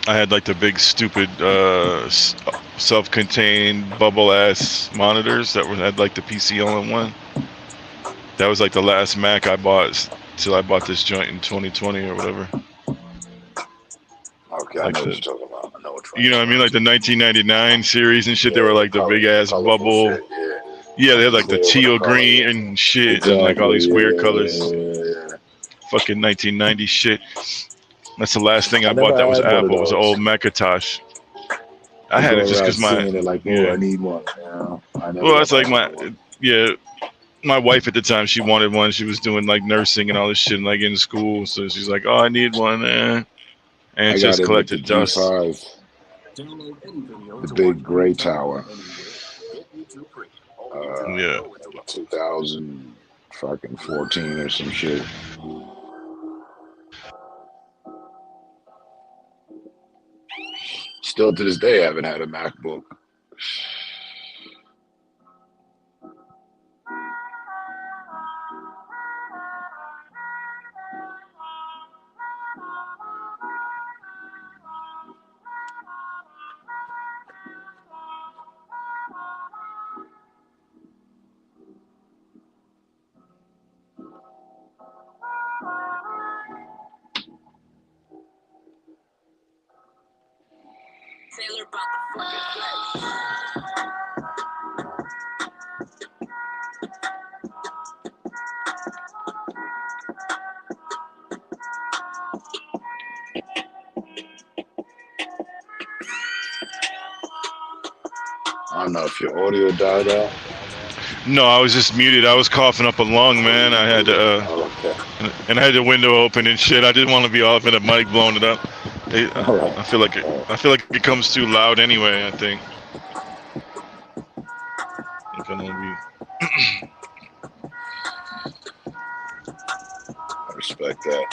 I had like the big stupid self-contained bubble ass monitors that had like the PC all-in-one. That was like the last Mac I bought till I bought this joint in 2020 or whatever. Okay, I know what you're talking about. I know which one. You know what I mean? Like the 1999 series and shit. Yeah, they were like the big ass bubble. Shit, yeah, they had like the teal green and shit, exactly, and like all these weird colors. Yeah. Fucking 1990 shit. That's the last thing I bought that was Apple. It was an old Macintosh. I had it just because my I need one. Well, that's like my wife at the time. She wanted one. She was doing like nursing and all this shit, like in school. So she's like, "Oh, I need one," and it just collected dust. The big gray tower. 2014 or some shit. Still to this day, I haven't had a MacBook. Taylor about the fucking flex. I don't know if your audio died out. No, I was just muted. I was coughing up a lung, man. I had and I had the window open and shit. I didn't want to be off in the mic blowing it up. I feel like it comes too loud anyway. I think. I'm gonna be. I respect that.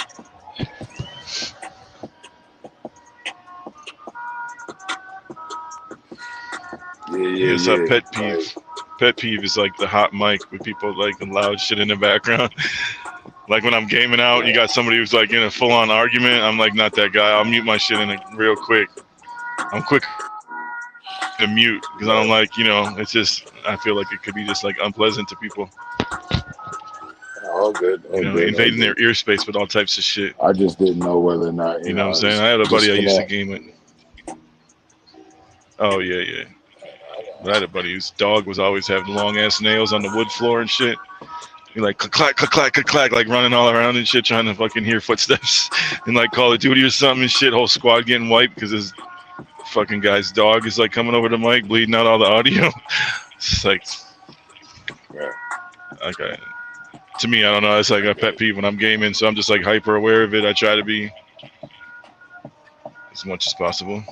Yeah. It's a pet peeve. Pet peeve is like the hot mic with people like the loud shit in the background. Like when I'm gaming out, you got somebody who's like in a full-on argument. I'm like not that guy. I'll mute my shit in real quick. I'm quick to mute because I don't like, it's just, I feel like it could be just like unpleasant to people. All good. Invading their ear space with all types of shit. I just didn't know whether or not, you know what I'm saying? I had a buddy I used to game with. Oh, yeah. But I had a buddy whose dog was always having long ass nails on the wood floor and shit. He like clack, clack, clack, clack, clack, like running all around and shit, trying to fucking hear footsteps and like Call of Duty or something and shit. Whole squad getting wiped because his fucking guy's dog is like coming over the mic, bleeding out all the audio. It's like, okay. To me, I don't know. It's like a pet peeve when I'm gaming, so I'm just like hyper aware of it. I try to be as much as possible.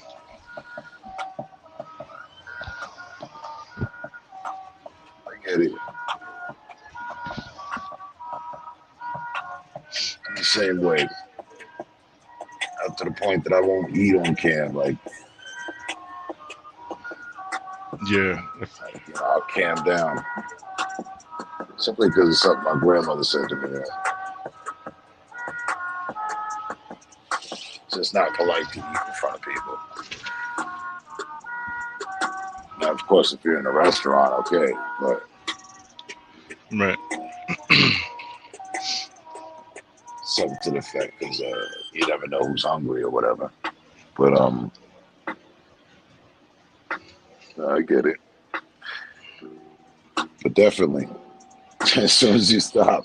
I get it. I'm the same way. Up to the point that I won't eat on cam. Like, Yeah. I'll cam down. Simply because it's something my grandmother said to me. It's just not polite to eat in front of people. Now, of course, if you're in a restaurant, okay, but Right. something to the effect, because you never know who's hungry or whatever. But I get it. But definitely, as soon as you stop,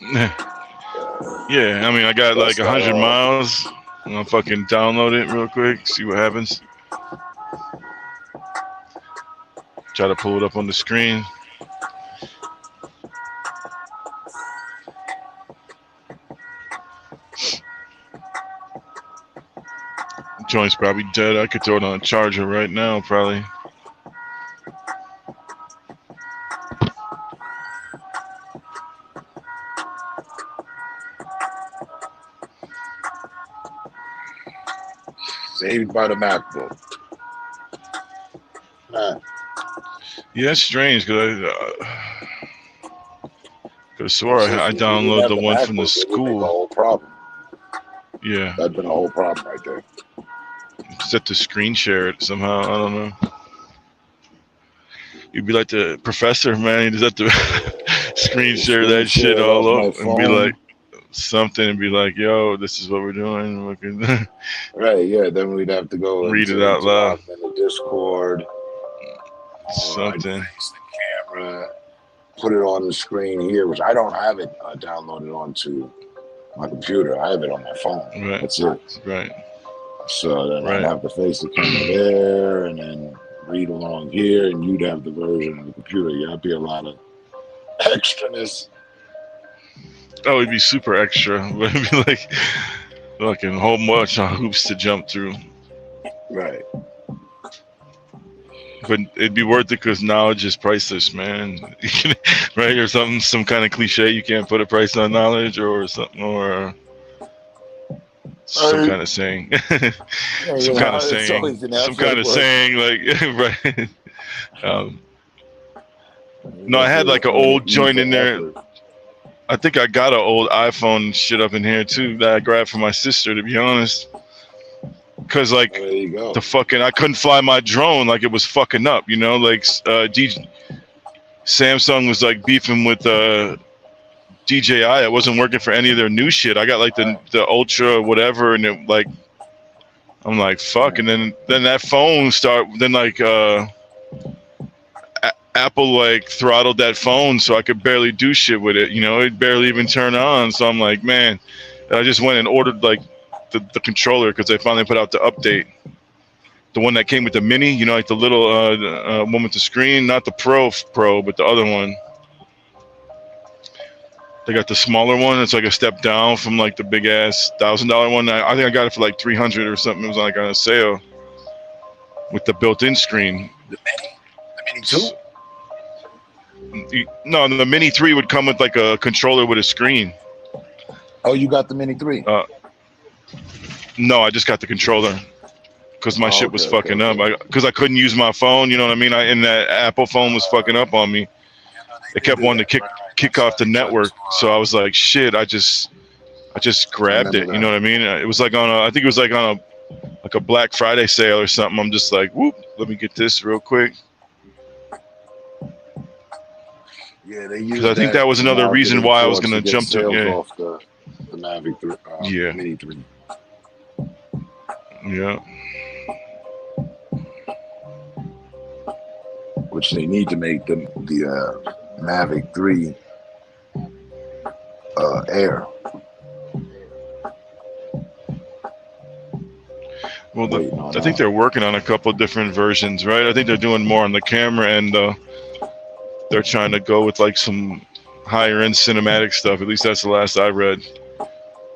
Yeah, I mean, I got like That's 100 all. miles. I'm gonna fucking download it real quick, see what happens. Try to pull it up on the screen. Joint's probably dead. I could throw it on a charger right now, probably. saved by the MacBook. Man, Yeah, it's strange because I could have swore I if you didn't downloaded have the one MacBook, from the it would make a school. whole problem. Yeah, That'd been a whole problem right there. just have to screen share it somehow. I don't know. You'd be like the professor, man. You just have to screen share that Screen shit share it all off up my and be phone. like something and be like, yo, this is what we're doing. Looking Right, yeah. Then we'd have to go Read into it out loud. in the Discord. something. Face the camera, put it on the screen here, which I don't have it downloaded onto my computer. I have it on my phone. Right. That's it. Right. So then Right. I'd have to face the camera there and then read along here, and you'd have the version of the computer. Yeah, it'd be a lot of extraness. Oh, it'd be super extra. But it'd be like fucking whole bunch of hoops to jump through. Right. But it'd be worth it because knowledge is priceless, man. Right? Or something, some kind of cliche. You can't put a price on knowledge, or something, or some kind of saying. Some kind of saying. Some kind of saying, like right. No, I had like an old joint in there. I think I got an old iPhone shit up in here too that I grabbed from my sister, to be honest. Cause like There you go. the fucking, I couldn't fly my drone, like it was fucking up, you know. Like Samsung was like beefing with DJI. It wasn't working for any of their new shit. I got like the Ultra or whatever, and it like, I'm like fuck. And then that phone Apple like throttled that phone, so I could barely do shit with it. You know, it barely even turn on. So I'm like, man. And I just went and ordered like the controller because they finally put out the update. The one that came with the mini, you know, like the little one with the screen, not the Pro, but the other one. They got the smaller one. It's like a step down from like the big ass $1,000 one. I think I got it for like $300 or something. It was like on a sale with the built-in screen. The Mini 2? No, the Mini 3 would come with like a controller with a screen. Oh, you got the Mini 3? No, I just got the controller because my shit was okay, fucking okay. up. Because I couldn't use my phone, you know what I mean? And that Apple phone was fucking up on me. It kept wanting to kick off the network, so I was like, shit. I just grabbed it. You know what I mean? It was like I think it was like on a Black Friday sale or something. I'm just like, whoop, let me get this real quick. Yeah, they use Because I think that was another reason why I was gonna jump to off the Mavic 3, Yeah. Mini 3. Yeah. Which they need to make the Mavic 3 Air. Well, Waiting on I think they're working on a couple of different versions, right? I think they're doing more on the camera, and they're trying to go with like some higher end cinematic stuff. At least that's the last I read.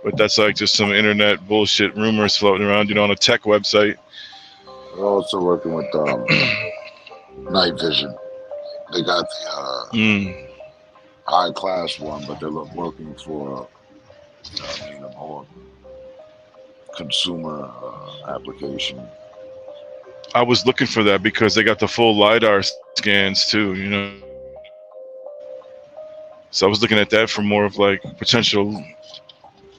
But that's like just some internet bullshit rumors floating around, on a tech website. We're also working with Night Vision. They got the high class one, but they're working for a more consumer application. I was looking for that because they got the full LiDAR scans too, So I was looking at that for more of like potential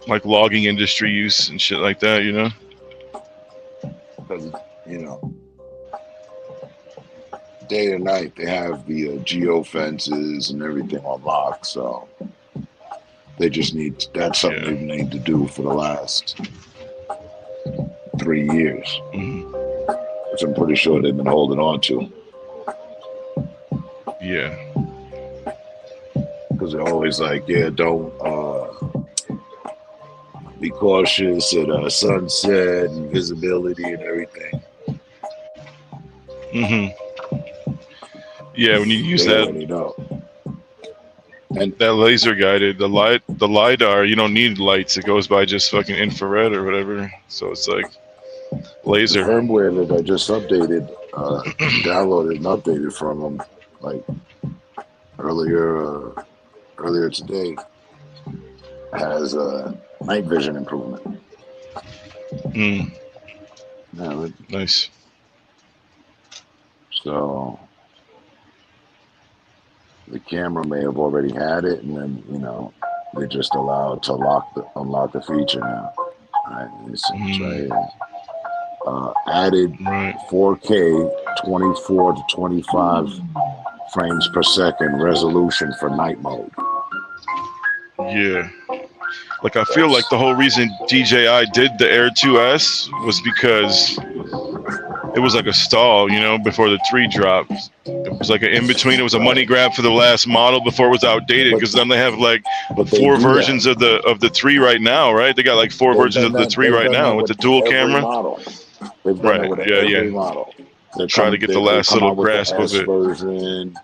like logging industry use and shit like that, Because, day and night they have the geo fences and everything on lock, so they just that's something they need to do for the last 3 years. Which I'm pretty sure they've been holding on to. Yeah. Because they're always like, don't be cautious at sunset and visibility and everything. Yeah, when you use They that, already know. and that laser guided, the LiDAR, you don't need lights. It goes by just fucking infrared or whatever. So it's like laser. The firmware that I just updated, downloaded and updated from them, like earlier today, has night vision improvement. Yeah, Nice. So the camera may have already had it, and then they just allowed to unlock the feature now. Right, it's right here. Added 4K 24 to 25 frames per second resolution for night mode. Yeah. Like I feel like the whole reason DJI did the Air 2S was because it was like a stall, before the 3 dropped. It was like an in-between. It was a money grab for the last model before it was outdated, because then they have like 4 versions of the 3 right now, right? They got like 4 versions of the 3 right now with the dual camera. Model. They've done it with every model. Try to get the last little grasp of it. Version,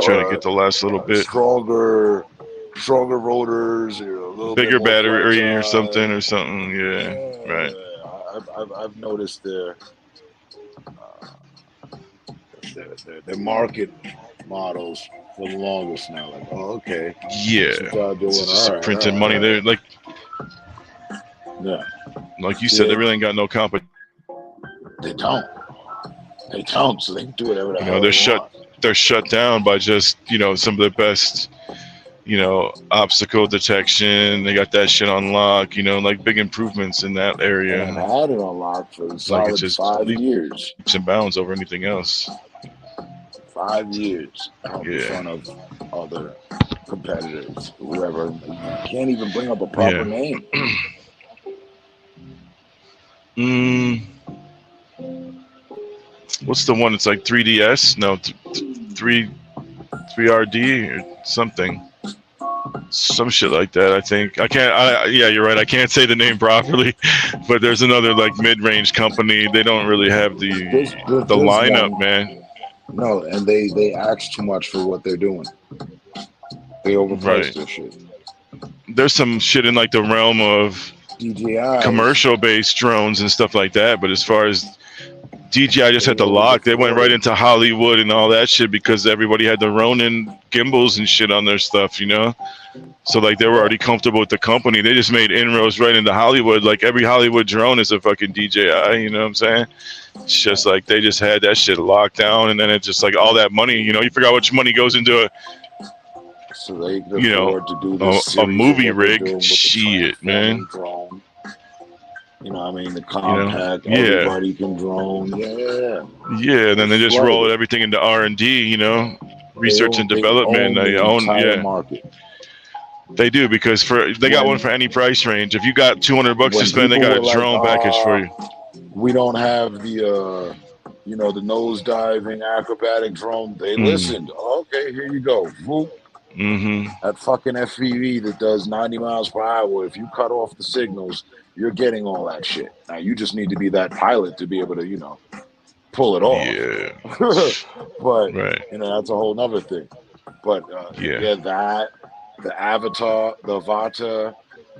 trying to get the last little bit. Stronger rotors, a little bigger bit battery or something. Yeah, right. I've noticed their market models for the longest now. Like, okay. Yeah. It's just printing money. They're like, like you said, they really ain't got no competition. They don't. So they can do whatever the hell they're shut down by just some of the best obstacle detection. They got that shit on lock. Like big improvements in that area. And I had it on lock for solid 5 years. Leaps and bounds over anything else. 5 years out in front of other competitors, whoever. You can't even bring up a proper name. What's the one? It's like 3DS? No, 3RD or something. Some shit like that, I think. Yeah, you're right. I can't say the name properly, but there's another like mid-range company. They don't really have the lineup, man. No, and they ask too much for what they're doing. They overprice their shit. There's some shit in like the realm of DJI commercial-based drones and stuff like that, but as far as DJI just had the lock, they went right into Hollywood and all that shit because everybody had the Ronin gimbals and shit on their stuff, So like they were already comfortable with the company. They just made inroads right into Hollywood. Like every Hollywood drone is a fucking DJI, you know what I'm saying? It's just like they just had that shit locked down, and then it's just like all that money, you forgot how much money goes into so they can afford to do this a movie rig. Shit, man. Drone. The compact, everybody can drone. Yeah, and then they just roll everything into R&D, research and development. They own market. They do, because they got one for any price range. If you got $200 to spend, they got a drone package for you. We don't have the the nose diving acrobatic drone. They listened. Okay, here you go. Whoop. That fucking FPV that does 90 miles per hour. If you cut off the signals, you're getting all that shit. Now you just need to be that pilot to be able to, pull it off. Yeah. But that's a whole nother thing. But that the Avatar, the Avata.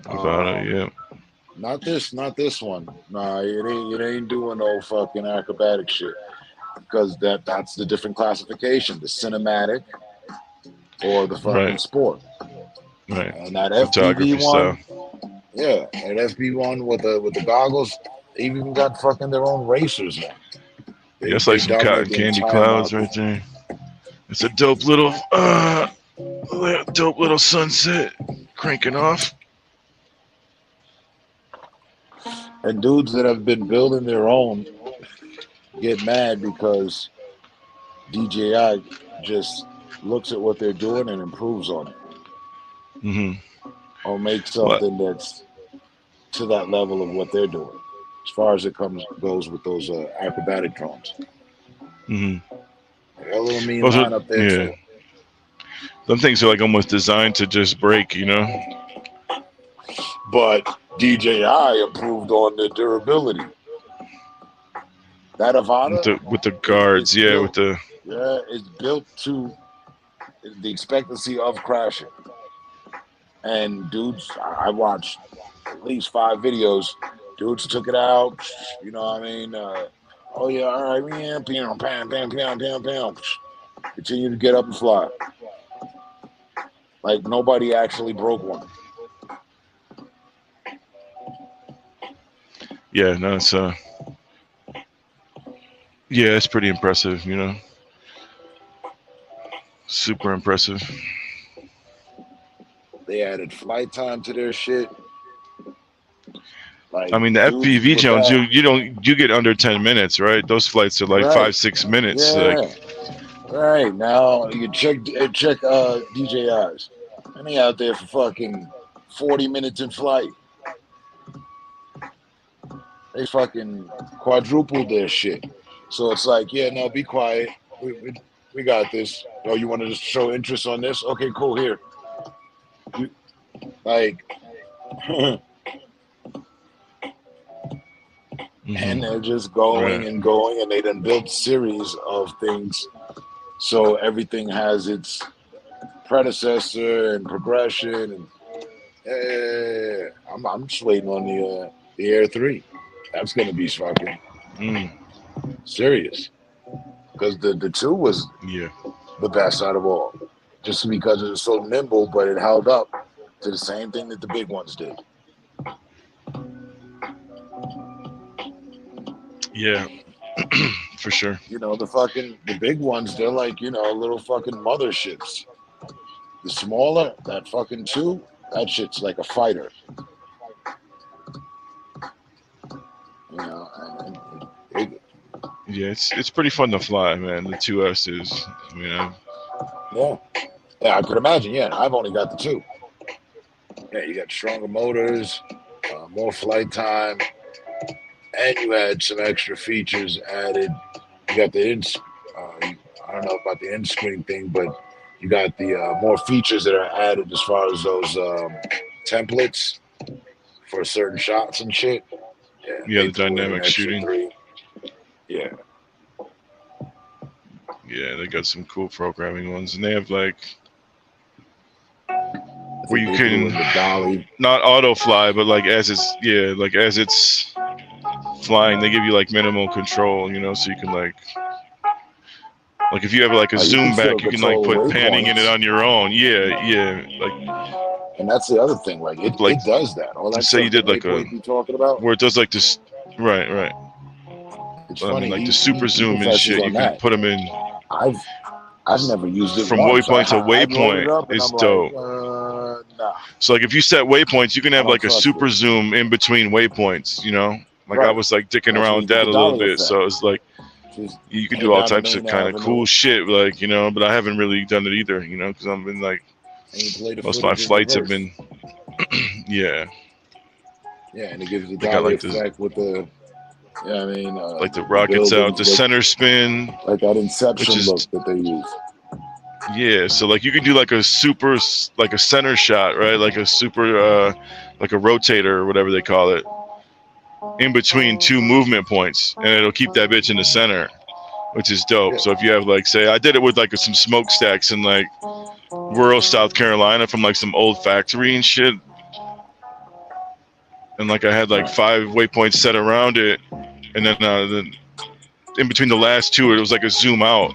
Yeah. Not this one. Nah, it ain't doing no fucking acrobatic shit. Because that's the different classification, the cinematic or the fucking Right. sport. Right. And that Photography FPV one, style. yeah, and FPV one with the goggles, they even got fucking their own racers now. That's like some cotton the candy entire clouds market. right there. It's a dope little sunset cranking off. And dudes that have been building their own get mad because DJI just looks at what they're doing and improves on it. Mm-hmm. Or makes something that's to that level of what they're doing, as far as it goes with those acrobatic drones. Mm-hmm. That little mean Those line are, up there too. Some things are like almost designed to just break, you know. But DJI improved on the durability. That Avata With the guards, it's built to the expectancy of crashing. And dudes, I watched at least 5 videos. Dudes took it out, you know what I mean? Oh yeah, all right, man, bam, bam, bam, bam, bam, bam. Continue to get up and fly. Like nobody actually broke one. Yeah, no, it's it's pretty impressive, you know. Super impressive. They added flight time to their shit. Like, I mean, the FPV drones, you get under 10 minutes, right? Those flights are like 5-6 minutes. Yeah. Like, right now, you check DJIs, and they out there for fucking 40 minutes in flight. They fucking quadrupled their shit. So it's like, yeah, no, be quiet. We got this. Oh, you wanted to show interest on this? Okay, cool. Here, and they're just going and going, and they done built series of things, so everything has its predecessor and progression. And I'm just waiting on the Air 3. That's gonna be fucking serious, because the 2 was the best out of all, just because it was so nimble, but it held up to the same thing that the big ones did. Yeah, for sure. You know, the big ones, they're like, you know, little fucking motherships. The smaller, that fucking 2, that shit's like a fighter. You know, it's pretty fun to fly, man. The 2S is, you know. Yeah, I could imagine. Yeah, I've only got the 2. Yeah, you got stronger motors, more flight time, and you had some extra features added. You got the I don't know about the in-screen thing, but you got the more features that are added as far as those templates for certain shots and shit. Yeah, the dynamic shooting. 3. Yeah. Yeah, they got some cool programming ones, and they have like where you can not auto fly, but like as it's flying, they give you like minimal control, you know, so you can like if you have like a zoom back, you can like put panning in it on your own. Yeah, like. And that's the other thing, like it does that. All that say you did like you talking about, where it does like this, right. It's funny, I mean, like the super zoom and shit. You can put them in. I've never used it from waypoint to waypoint. It's dope. Nah. So like if you set waypoints, you can have like a super zoom in between waypoints. You know, like I was like dicking around with that a little bit. So it's like you can do all types of kind of cool shit, like, you know. But I haven't really done it either, you know, because I've been like most of my flights have been yeah, and it gives the dolly effect with the. Yeah, I mean, like the rockets out, the center spin, like that Inception look that they use. Yeah, so like you can do like a super, like a center shot, right? Like a super, like a rotator or whatever they call it, in between 2 movement points, and it'll keep that bitch in the center, which is dope. So if you have like, say, I did it with like some smokestacks and like, rural South Carolina from like some old factory and shit. And like I had like 5 waypoints set around it, and then in between the last two, it was like a zoom out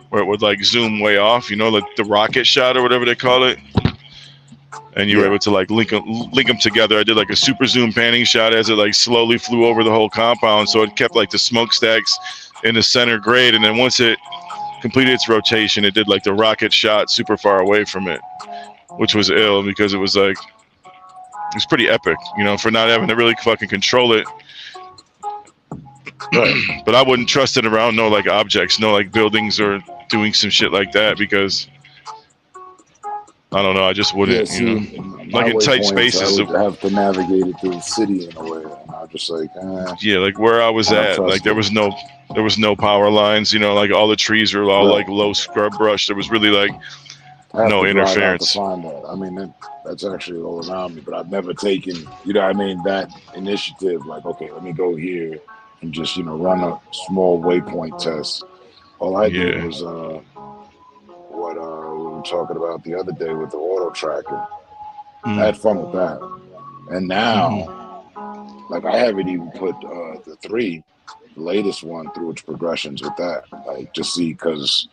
where it would like zoom way off, you know, like the rocket shot or whatever they call it. And you were able to like link them together. I did like a super zoom panning shot as it like slowly flew over the whole compound, so it kept like the smokestacks in the center grade. And then once it completed its rotation, it did like the rocket shot super far away from it, which was ill because it was like, it was pretty epic, you know, for not having to really fucking control it. Right. But I wouldn't trust it around no like objects, no like buildings or doing some shit like that, because I don't know, I just wouldn't, Yeah, see, you know, like in tight spaces. I would have to navigate it through the city in a way, and I just like, yeah, like where I was at, like there was no power lines, you know, like all the trees were all like low scrub brush. There was really like no interference. To find that. I mean, that's actually all around me, but I've never taken, you know what I mean, that initiative, like, okay, let me go here and just, you know, run a small waypoint test. All I did was what we were talking about the other day with the auto tracking. I had fun with that. And now, like, I haven't even put the 3, the latest one, through its progressions with that. Like, just see, because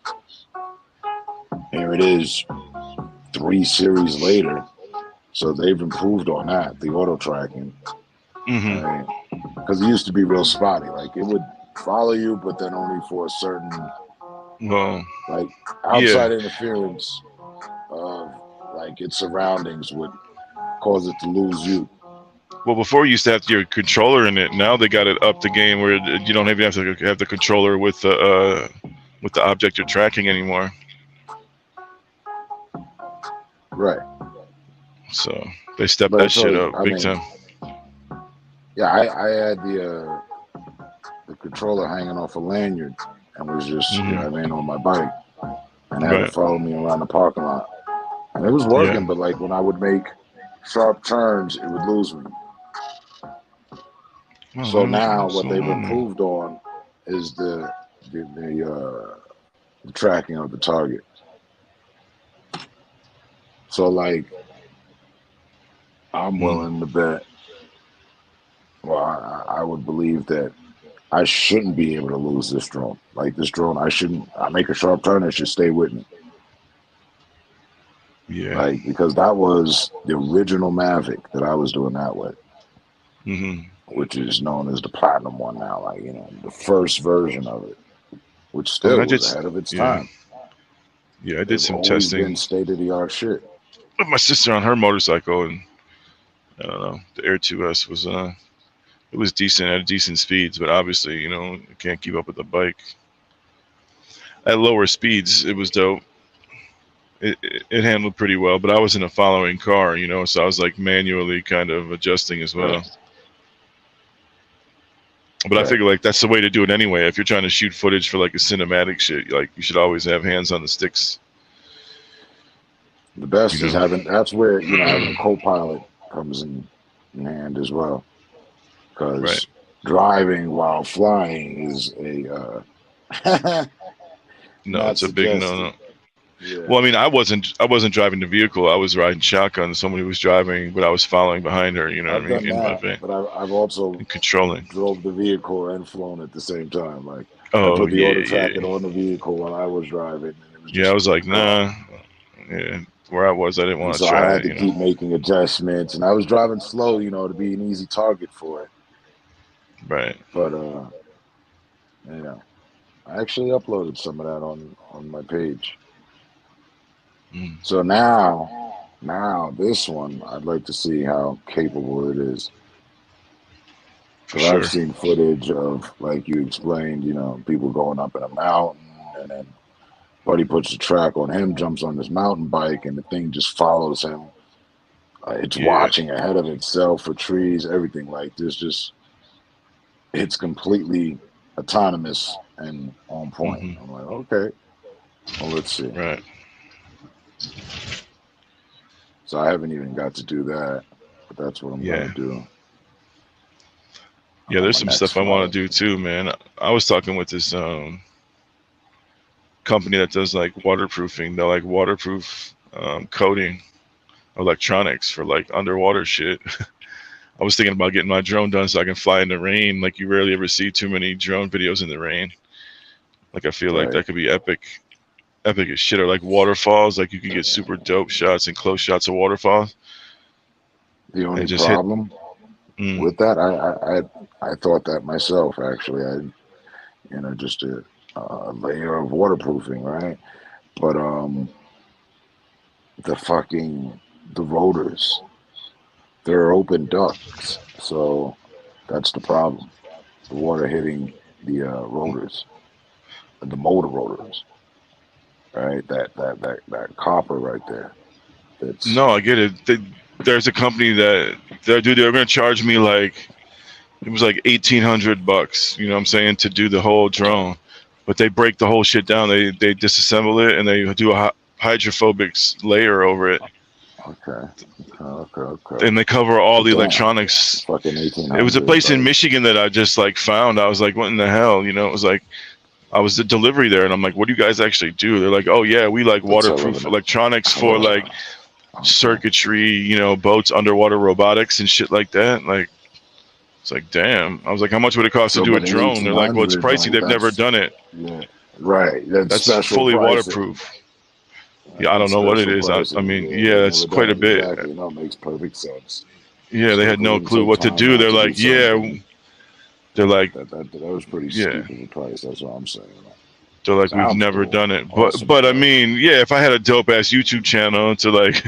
here it is 3 series later. So they've improved on that, the auto tracking. Because it used to be real spotty. Like, it would follow you, but then only for a certain, like, outside interference of, like, its surroundings would cause it to lose you. Well, before you used to have your controller in it. Now they got it up the game where you don't even have to have the controller with the object you're tracking anymore. Right. So they stepped that shit up big time. Yeah, I had the controller hanging off a lanyard and was just, you know what I mean, on my bike, and had it follow me around the parking lot. And it was working, but like when I would make sharp turns, it would lose me. So now what they've improved on is the tracking of the target. So like, I'm willing to bet, well, I would believe that I shouldn't be able to lose this drone. Like, this drone, I make a sharp turn, it should stay with me. Yeah. Like, because that was the original Mavic that I was doing that with. Which is known as the Platinum one now, like, you know, the first version of it, which still was ahead of its time. Yeah, I did some testing. State of the art shit. With my sister on her motorcycle, and I don't know, the Air 2S was it was decent at decent speeds, but obviously, you know, it can't keep up with the bike. At lower speeds, it was dope. It handled pretty well, but I was in a following car, you know, so I was like manually kind of adjusting as well. But I figure like that's the way to do it anyway. If you're trying to shoot footage for like a cinematic shit, like you should always have hands on the sticks. The best is having, that's where, you know, having a co-pilot comes in hand as well. Because driving while flying is a no, it's a big no. Yeah. Well, I mean, I wasn't driving the vehicle. I was riding shotgun. Somebody was driving, but I was following behind her. You know what I mean? In my van. But I've also controlling, drove the vehicle and flown at the same time. Like, I put the auto tracking on the vehicle while I was driving. And it was I was like, nah. Yeah, where I was, I didn't want to try. So I had to keep making adjustments, and I was driving slow, you know, to be an easy target for it. Right. But yeah, I actually uploaded some of that on my page. So now this one, I'd like to see how capable it is. Because I've seen footage of, like you explained, you know, people going up in a mountain, and then Buddy puts the track on him, jumps on this mountain bike, and the thing just follows him. It's watching ahead of itself for trees, everything. Like, there's just, it's completely autonomous and on point. I'm like, okay, well, let's see. Right. So I haven't even got to do that, but that's what I'm going to do. Yeah, there's some stuff I want to do too, man. I was talking with this company that does like waterproofing. They're like waterproof coating electronics for like underwater shit. I was thinking about getting my drone done so I can fly in the rain. Like you rarely ever see too many drone videos in the rain. Like I feel like Right. that could be epic as shit. Or like waterfalls, like you can get super dope shots and close shots of waterfalls. The only And just hit. problem Mm, with that, I thought that myself actually. Just a layer of waterproofing, right? But the rotors, they're open ducts, so that's the problem. The water hitting the rotors, the motor rotors, right? That copper right there. That's no, I get it. There's a company that they're gonna charge me like it was like $1,800. You know what I'm saying, to do the whole drone, but they break the whole shit down. They disassemble it and they do a hydrophobic layer over it, okay. and they cover all But the damn, electronics. fucking It was a 1800, place in like Michigan that I just like found. I was like, what in the hell? You know, it was like I was the delivery there, and I'm like, what do you guys actually do? They're like, oh yeah, we like that's hell of waterproof an electronics for like okay. circuitry, you know, boats, underwater robotics, and shit like that. Like, it's like, damn. I was like, how much would it cost to So, do a but an drone? They're like, well, it's 1800, pricey. like They've never that's done it. yeah, right. That's That's special fully pricing. waterproof. Yeah, I don't That's know what it special is. I pricing. mean, Yeah, yeah, they've it's never quite done a it. bit. Exactly. No, it makes perfect sense. Yeah, they had Especially no when you clue take what to time do. out They're to do like, yeah, something. they're like, That was pretty yeah. steep of a price. That's what I'm saying. They're like, we've Sounds never cool. done it. Awesome, But I but mean, yeah, if I had a dope ass YouTube channel to like,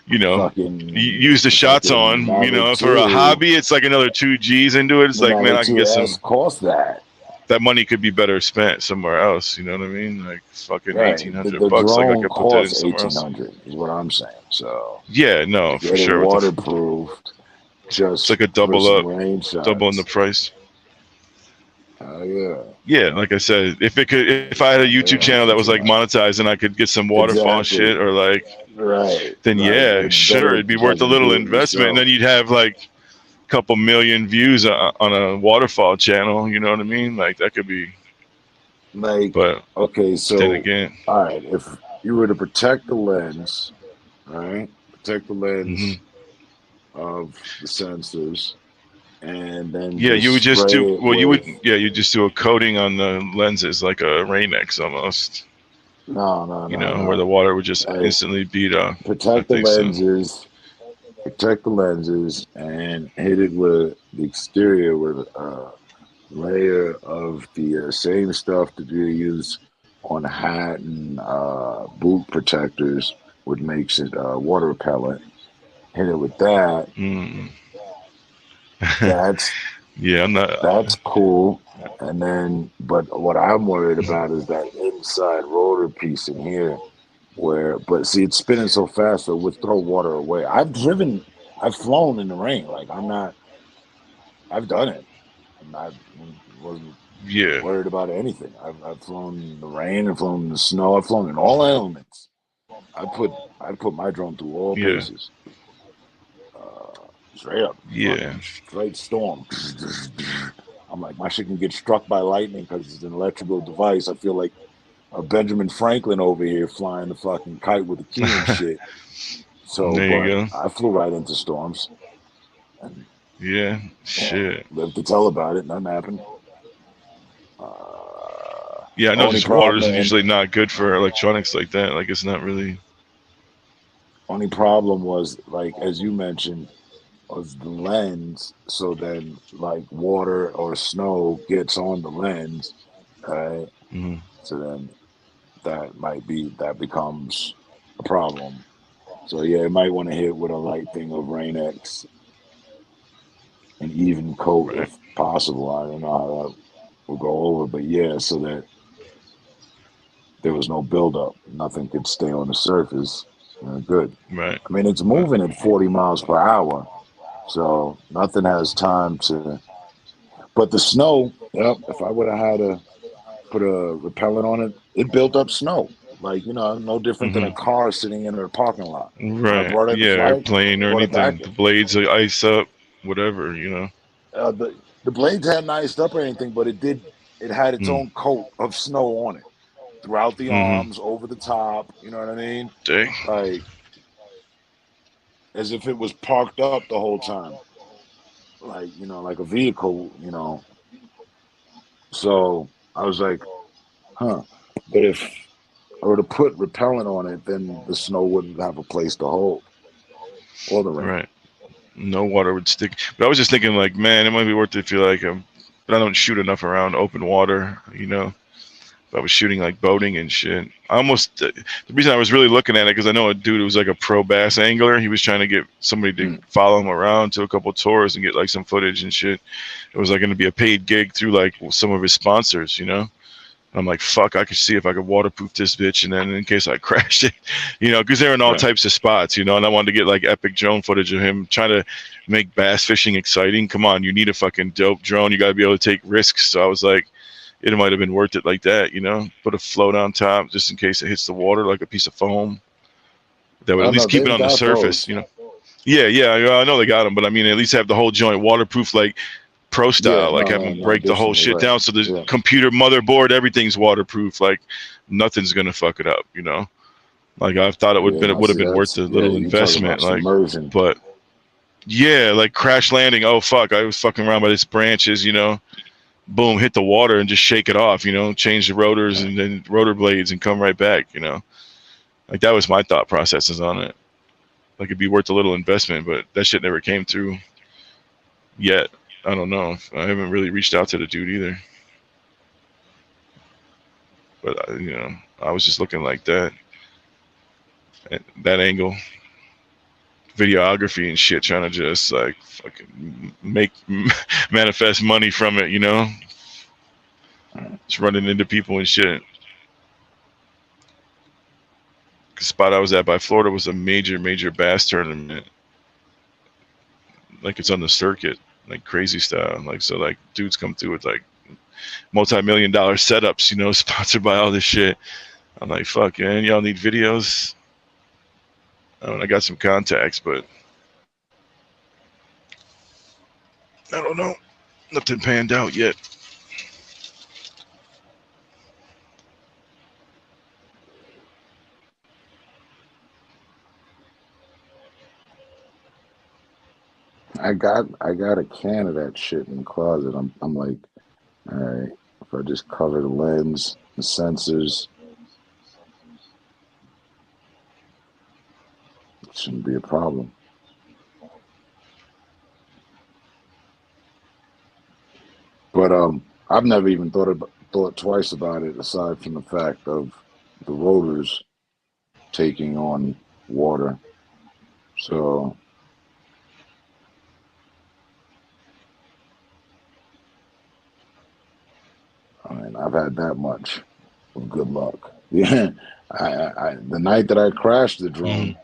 you know, use the shots fucking on, you know, Mavic for a 2, hobby, it's like another 2 G's into it. It's the like, man, Mavic I can get 2S some. cost that. That money could be better spent somewhere else. You know what I mean? Like fucking Right. 1,800 The bucks. Like I drone could put that in costs somewhere else. 1800 is what I'm saying. So Yeah, no, to for get it sure. waterproofed It's just like a for double some up, rain double in the shots. price. Yeah. Yeah, like I said, if I had a YouTube Yeah, channel for that was like 200. monetized and I could get some waterfall shit Exactly. or like, Right. then yeah, It sure, better it'd be to worth a fucking little do it investment, and then yourself. you'd have like a couple million views on a waterfall channel. You know what I mean? Like that could be. Like, But okay, then so again, all right, if you were to protect the lens, right? Protect the hmm lens of the sensors and then yeah, you just would just spray do it well. with You just do a coating on the lenses like a Rain-X almost. no, You know, where the water would just Like instantly beat up. I protect the think so. lenses and hit it with the exterior with a layer of the same stuff that you use on hat and boot protectors, which makes it water repellent. Hit it with that. Mm. That's Yeah, I'm not. that's cool. And then, but what I'm worried about is that inside rotor piece in here, but see, it's spinning so fast, so it would throw water away. I've flown in the rain. Like I've done it. I wasn't Yeah, worried about anything. I've flown in the rain, I've flown in the snow, I've flown in all elements. I put my drone through all yeah, paces. Straight up, yeah, fucking straight storm. I'm like, my shit can get struck by lightning because it's an electrical device. I feel like a Benjamin Franklin over here flying the fucking kite with a key and shit. So, there you but go. I flew right into storms and Yeah, shit. lived to tell about it. Nothing happened. Yeah, I know Only just water problem, is and usually not good for electronics like that. Like it's not really. only problem was like as you mentioned was the lens. So then, like water or snow gets on the lens, right? Mhm. So then that becomes a problem. So yeah, you might want to hit with a light thing of Rain-X, an even coat Right. if possible. I don't know how that will go over, but yeah, so that there was no buildup, nothing could stay on the surface. Good. Right. I mean, it's moving at 40 miles per hour, so nothing has time to. But the snow, yep. If I would have had to put a repellent on it, it built up snow. Like no different than a hmm car sitting in a parking lot. When I Right. brought it to Yeah, flight, airplane or brought it back. anything. The blades will ice up, whatever. You know. The blades hadn't iced up or anything, but it did. It had its Mm. own coat of snow on it. throughout the Mm-hmm. arms, over the top. You know what I mean? Dang. Like as if it was parked up the whole time, like like a vehicle. So I was like, huh. But if I were to put repellent on it, then the snow wouldn't have a place to hold, or the rain. Right. No water would stick. But I was just thinking, like, man, it might be worth it if you like, but I don't shoot enough around open water, you know. If I was shooting like boating and shit. I almost the reason I was really looking at it because I know a dude who was like a pro bass angler. He was trying to get somebody to Mm. follow him around to a couple tours and get like some footage and shit. It was like going to be a paid gig through like some of his sponsors, you know. I'm like, fuck, I could see if I could waterproof this bitch, and then in case I crashed it, because they're in all Right. types of spots, and I wanted to get like epic drone footage of him trying to make bass fishing exciting. Come on, you need a fucking dope drone. You got to be able to take risks. So I was like, it might have been worth it like that, Put a float on top just in case it hits the water, like a piece of foam. That would I at don't know. least keep it They've on the got surface, those. Yeah, yeah, I know they got them, but I mean, at least have the whole joint waterproof, like pro Yeah. style, like No. have No. them No. break the whole Definitely. shit Right. down so the Yeah. computer motherboard, everything's waterproof, like nothing's gonna fuck it up, Like I thought it Yeah. it No. would have See, been worth that's the yeah. little You talk about investment, like, submersion. but yeah, like crash landing. Oh fuck, I was fucking around by these branches, boom, hit the water and just shake it off, change the rotors Right. and then rotor blades and come right back. Like that was my thought processes on it. Like it'd be worth a little investment, but that shit never came through yet. I don't know. I haven't really reached out to the dude either. But I was just looking like that, at that angle, videography and shit, trying to just like fucking make manifest money from it, Right. just running into people and shit. The spot I was at by Florida was a major bass tournament. Like it's on the circuit, like crazy style. Like so, like dudes come through with like multi-million-dollar setups, sponsored by all this shit. I'm like, fuck, man, y'all need videos. I got some contacts, but I don't know. Nothing panned out yet. I got a can of that shit in the closet. I'm like, all right, if I just cover the lens, the sensors, it shouldn't be a problem. But I've never even thought twice about it, aside from the fact of the rotors taking on water. So I mean, I've had that much of good luck. Yeah, the night that I crashed the Mm. drone,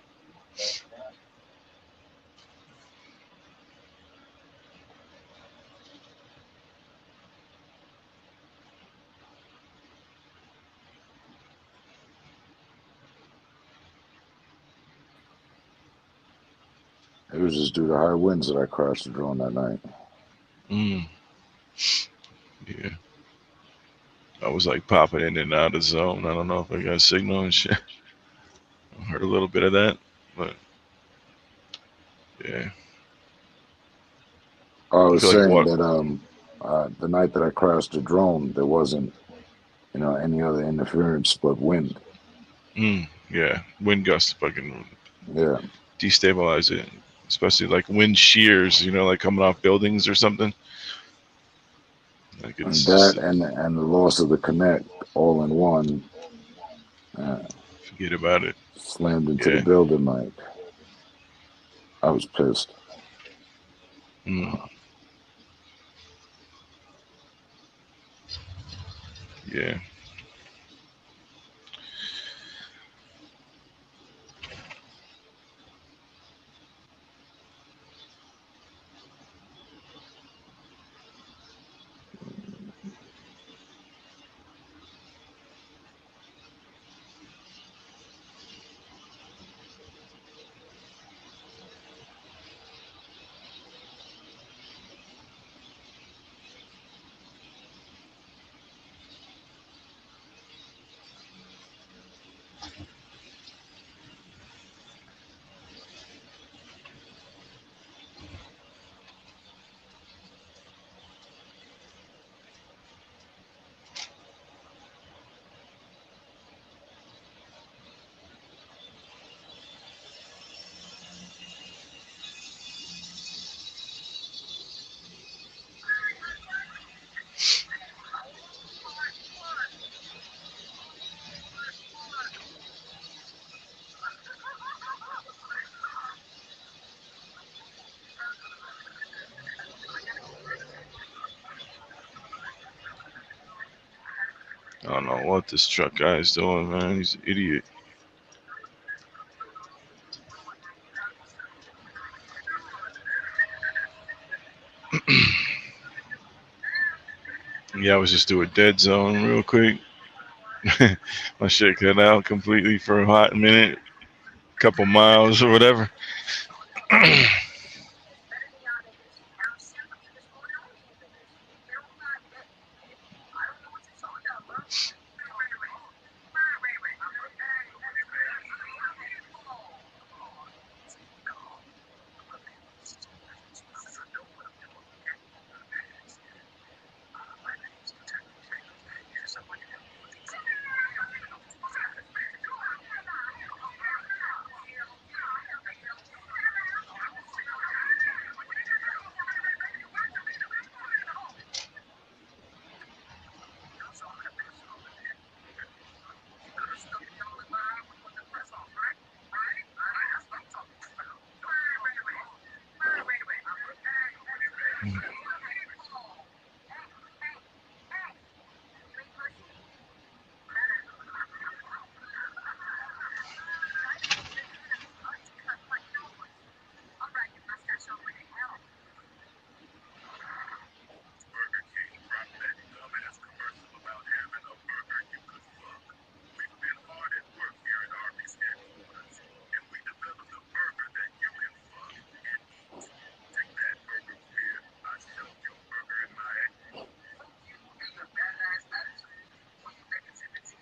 it was just due to high winds that I crashed the drone that night. Mm. Yeah. I was like popping in and out of zone. I don't know if I got signal and shit. I heard a little bit of that, but yeah. I I was feel like saying what? that the night that I crashed the drone, there wasn't any other interference but wind. Yeah. Wind gusts fucking Yeah, destabilize it, especially like wind shears. Like coming off buildings or something. Like and it's that just and the loss of the connect all in one. Uh, forget about it. Slammed into the Yeah. building like I was pissed. Mm. Yeah. I don't know what this truck guy is doing, man. He's an idiot. Yeah, I was just do a dead zone real quick. My shit cut out completely for a hot minute, couple miles or whatever.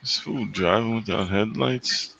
This fool driving without headlights.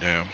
Yeah.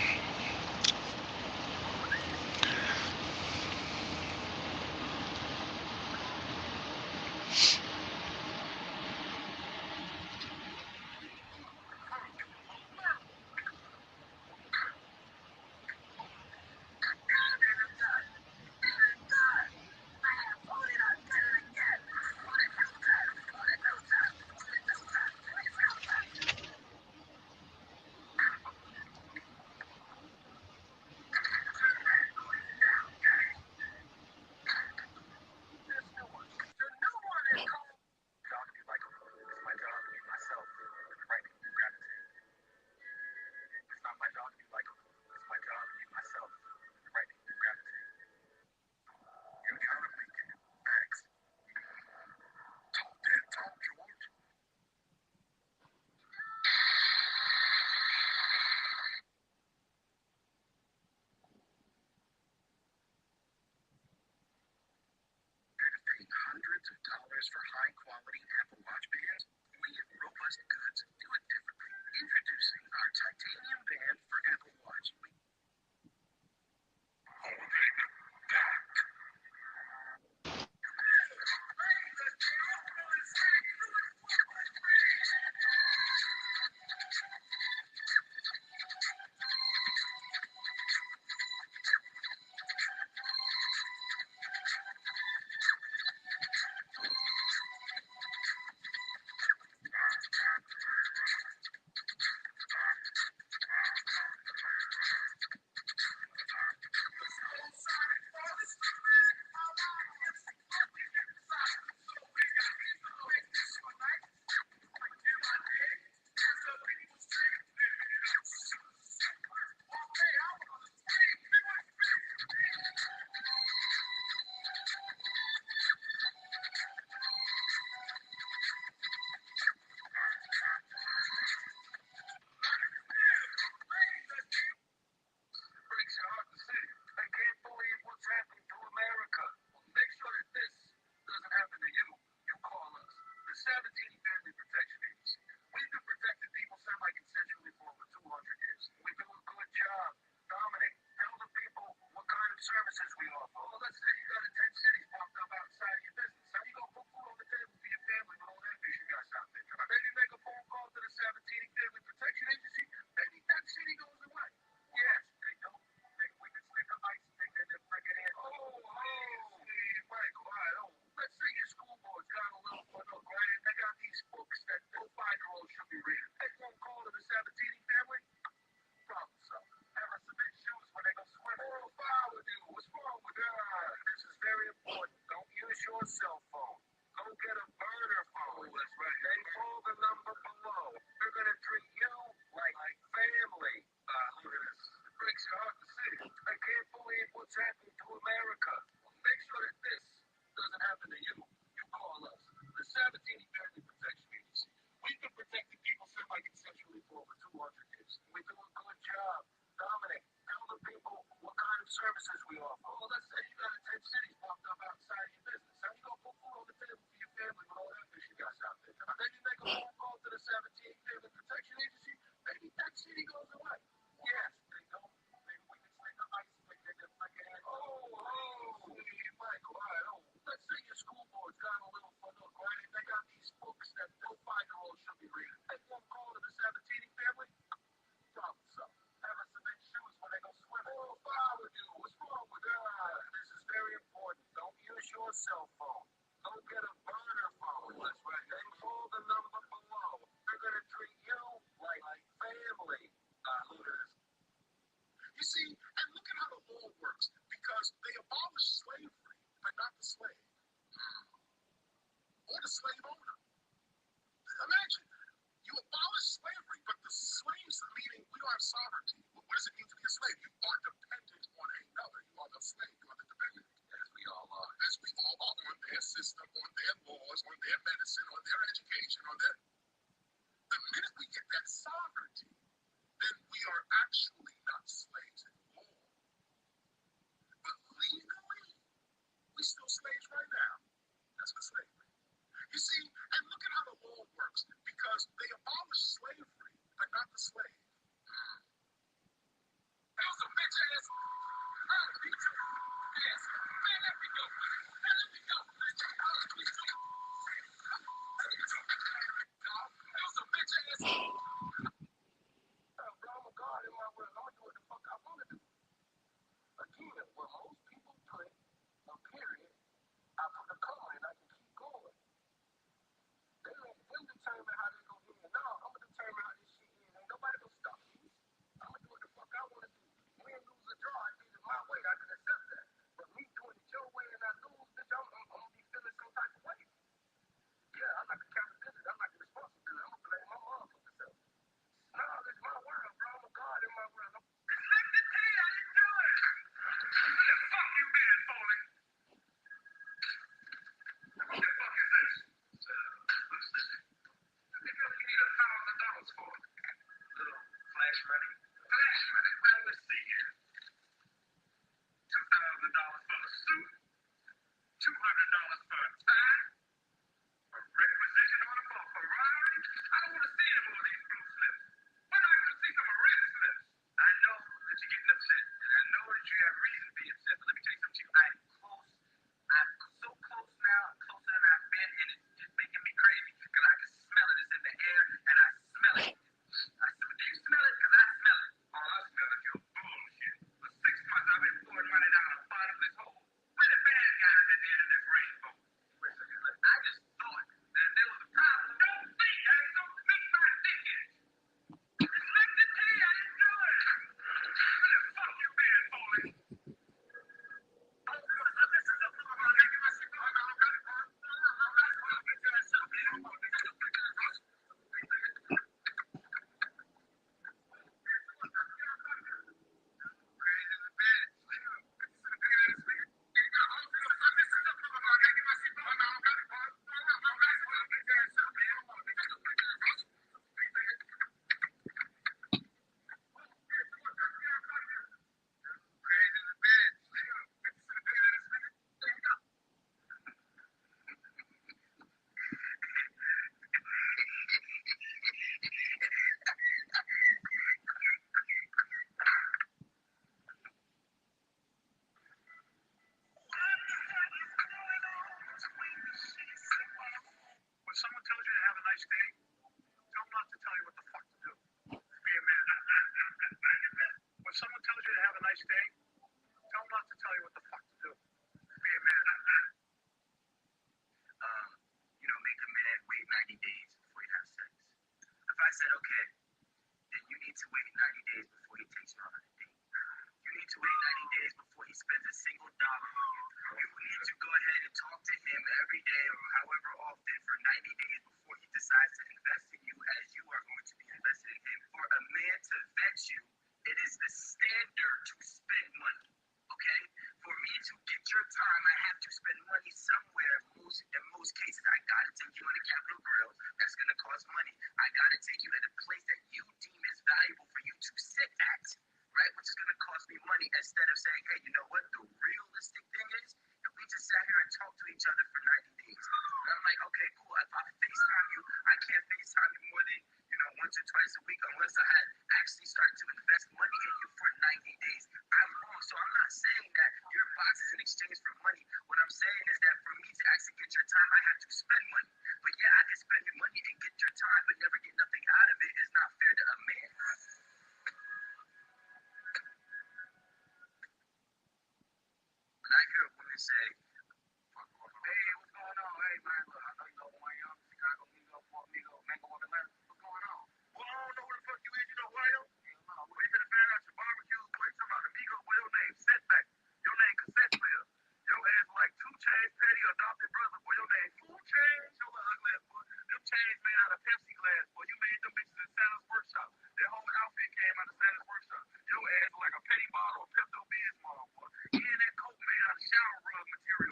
Shower rug material.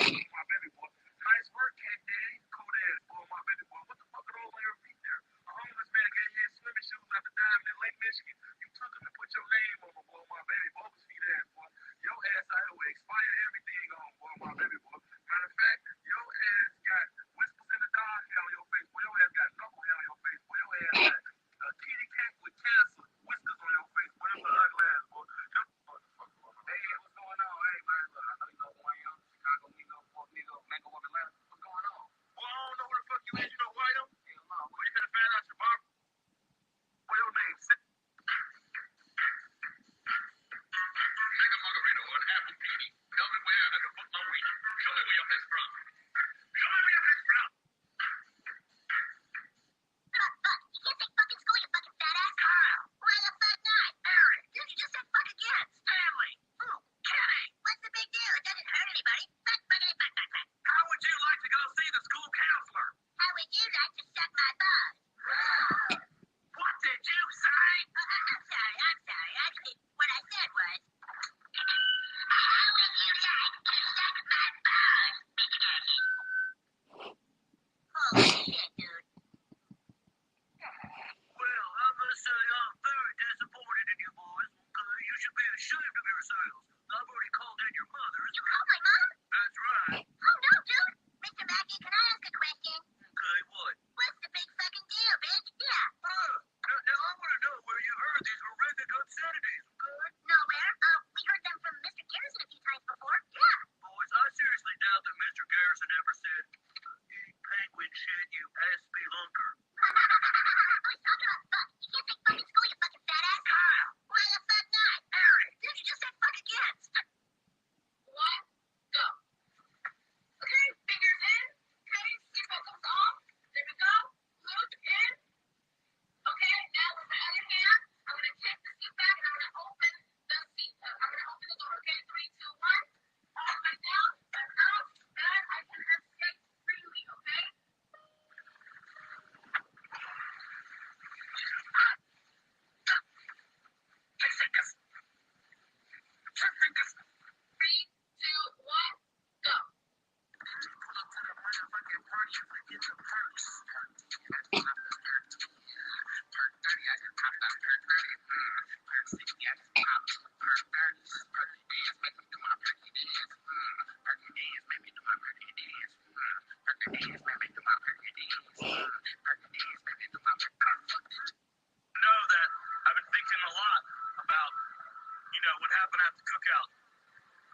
You know, what happened at the cookout.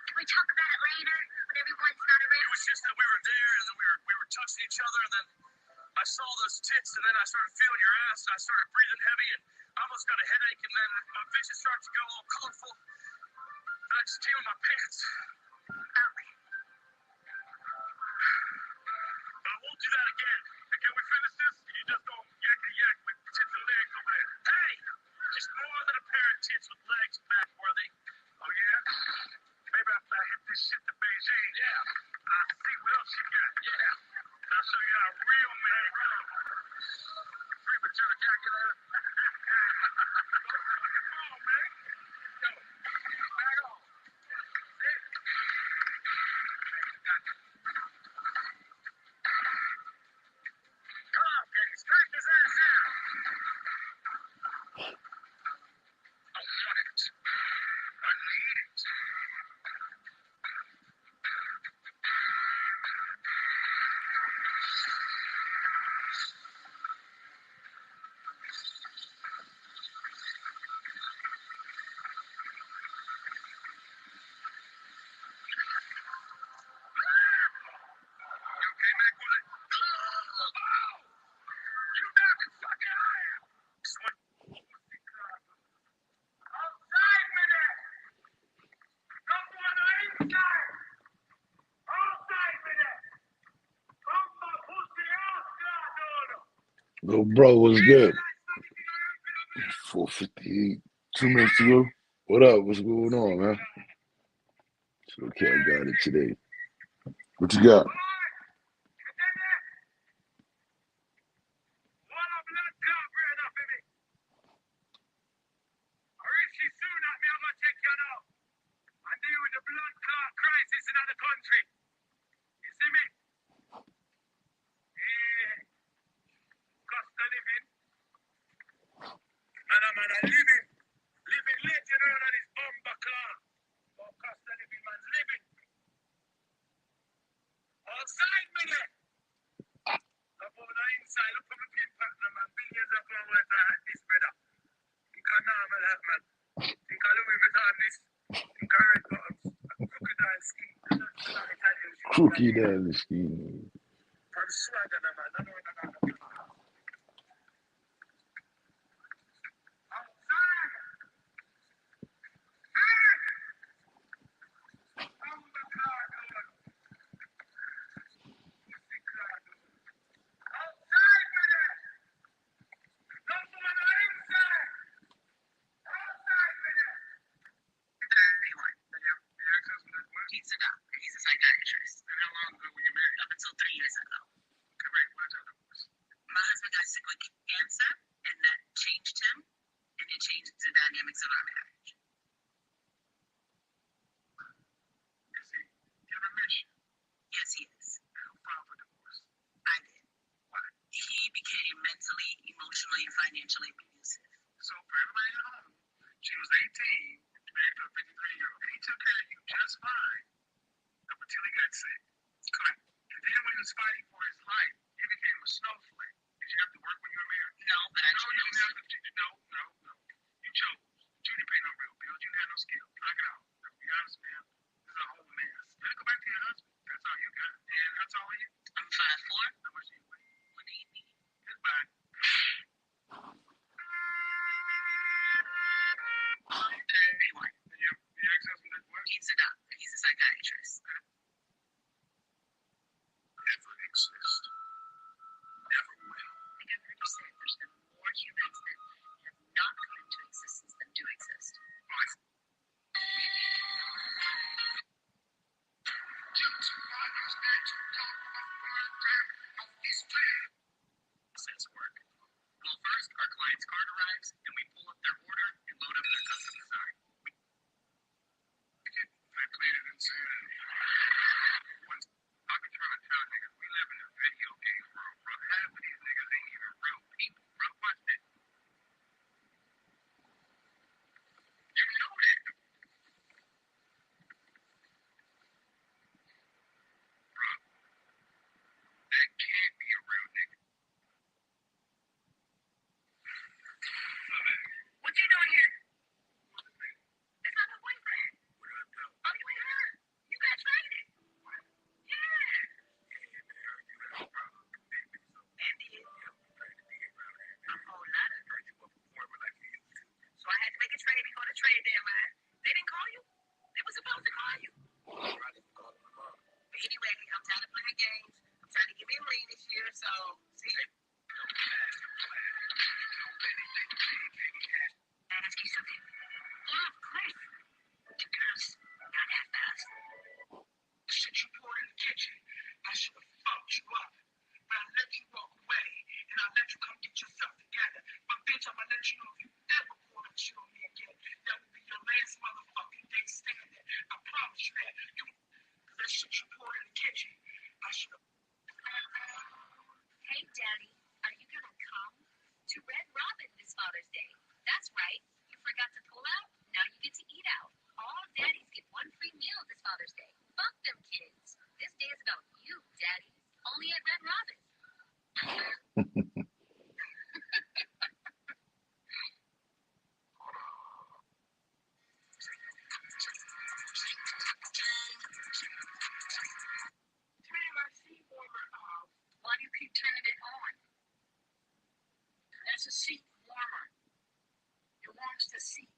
Can we talk about it later when everyone's not It around? was just that we were there and then we were touching each other and then I saw those tits and then I started feeling your ass and I started breathing heavy and I almost got a headache and then my vision started to go all colorful. And I just came in my pants. Okay. But I won't do that again. And can we finish this? You just don't yak with tits and legs over there. Hey! Just more than a pair of tits with legs, Matt Worthy. Oh yeah? Maybe after I hit this shit to Beijing, I'll see what else you got. Yeah. And I'll show you how a real man runs. Premature ejaculate. Come on, man. Yo, back off. See? Come on, Kenny. Strike his ass out. I want it. I need it. You okay, Mac Bullet? Oh! You not the fucking I am. Sweat. Outside with it. Someone inside. Outside with it. Come my pussy outside, dude. Little bro, what's good? 4:58, 2 minutes to go. What up? What's going on, man? It's okay, I got it today. What you got? Living legend around this bomber car. Cost of living man's living. Outside me there. Up on the inside, look for my pin partner, man. Billions of hours I had this, brother. Think I normal that, man. Think I Louis Vuitton this. Think I red bottoms. Crocodile ski. Crookie down the scheme. From swagger, man. I know what I'm talking about. Outside. Bomber car, dude. Pussy car, dude. Outside with it. Come on the inside. Outside with it. 31. Your ex-husband is what? He's a doctor. He's a psychiatrist. And how long ago were you married? Up until 3 years ago. Okay, wait, why'd y'all divorce? My husband got sick with cancer, and that changed him, and it changed the dynamics of our marriage. Is he in remission? Yes, he is. And who filed for divorce? I did. Why? He became mentally, emotionally, and financially abusive. So for everybody at home, she was 18, married to a 53-year-old. And he took care of you just fine up until he got sick. Correct. And then when he was fighting for his life, he became a snowflake. Did you have to work when you were married? No, but I No, you chose. didn't have to. No. You chose. You didn't pay no real bills. You didn't have no skill. Knock it out. To be honest, man, this is a whole mess. You gotta go back to your husband. That's all you got. And how tall are you? I'm 5'4", How much do you weigh? 180. Goodbye. I'm 31. And your ex-husband did what? He's a doctor. He's a psychiatrist. Never exist. Never will. I think I've heard you say there's been more humans that have not come into existence than do exist. They didn't call you? They were supposed to call you. But anyway, I'm tired of playing games. I'm trying to get me a ring this year, so see. Ask you something. Yeah, of course. The girls got that fast. Since you poured in the kitchen, I should have fucked you up. But I let you walk away, and I let you come get yourself together. But bitch, I'ma let you know if you ever pour that shit on me again, that will be your last motherfucking day standing. I promise you that. That shit you poured in the kitchen, I should have. Hey, Daddy, are you gonna come to Red Robin this Father's Day? That's right. You forgot to pull out? Now you get to eat out. All daddies get one free meal this Father's Day. Fuck them kids. This day is about you, daddies. Only at Red Robin. Turn my seat warmer off. Why do you keep turning it on? That's a seat warmer. It warms the seat.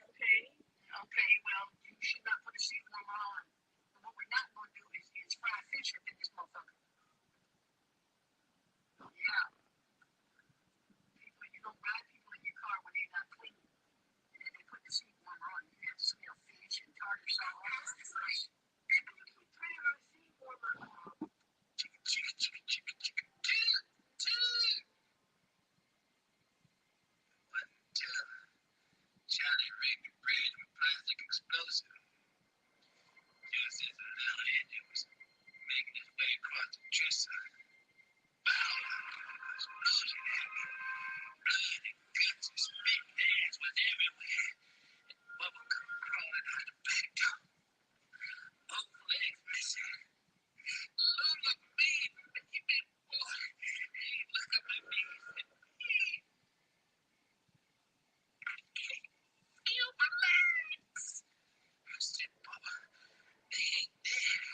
Okay. Okay, well, you should not put a seat warmer on. And what we're not going to do is fry fish up in this motherfucker. Yeah. People, you don't buy people in your car when they're not clean. And then they put the seat warmer on. You have to smell fish and tartar sauce. And you keep turning our seat warmer off. Chicken, chicken, chicken, chicken, chicken. Charlie rigged the bridge with plastic explosive. Just as a little engine was making its way across the dresser. Bow! Explosion happened. Blood and guts and spit and ass was everywhere. And bubblegum crawling out the back door. Both legs missing. Lou looked mean, but he been boy. And he looked up at me and said, feel my legs. I said, Bubba, they ain't there.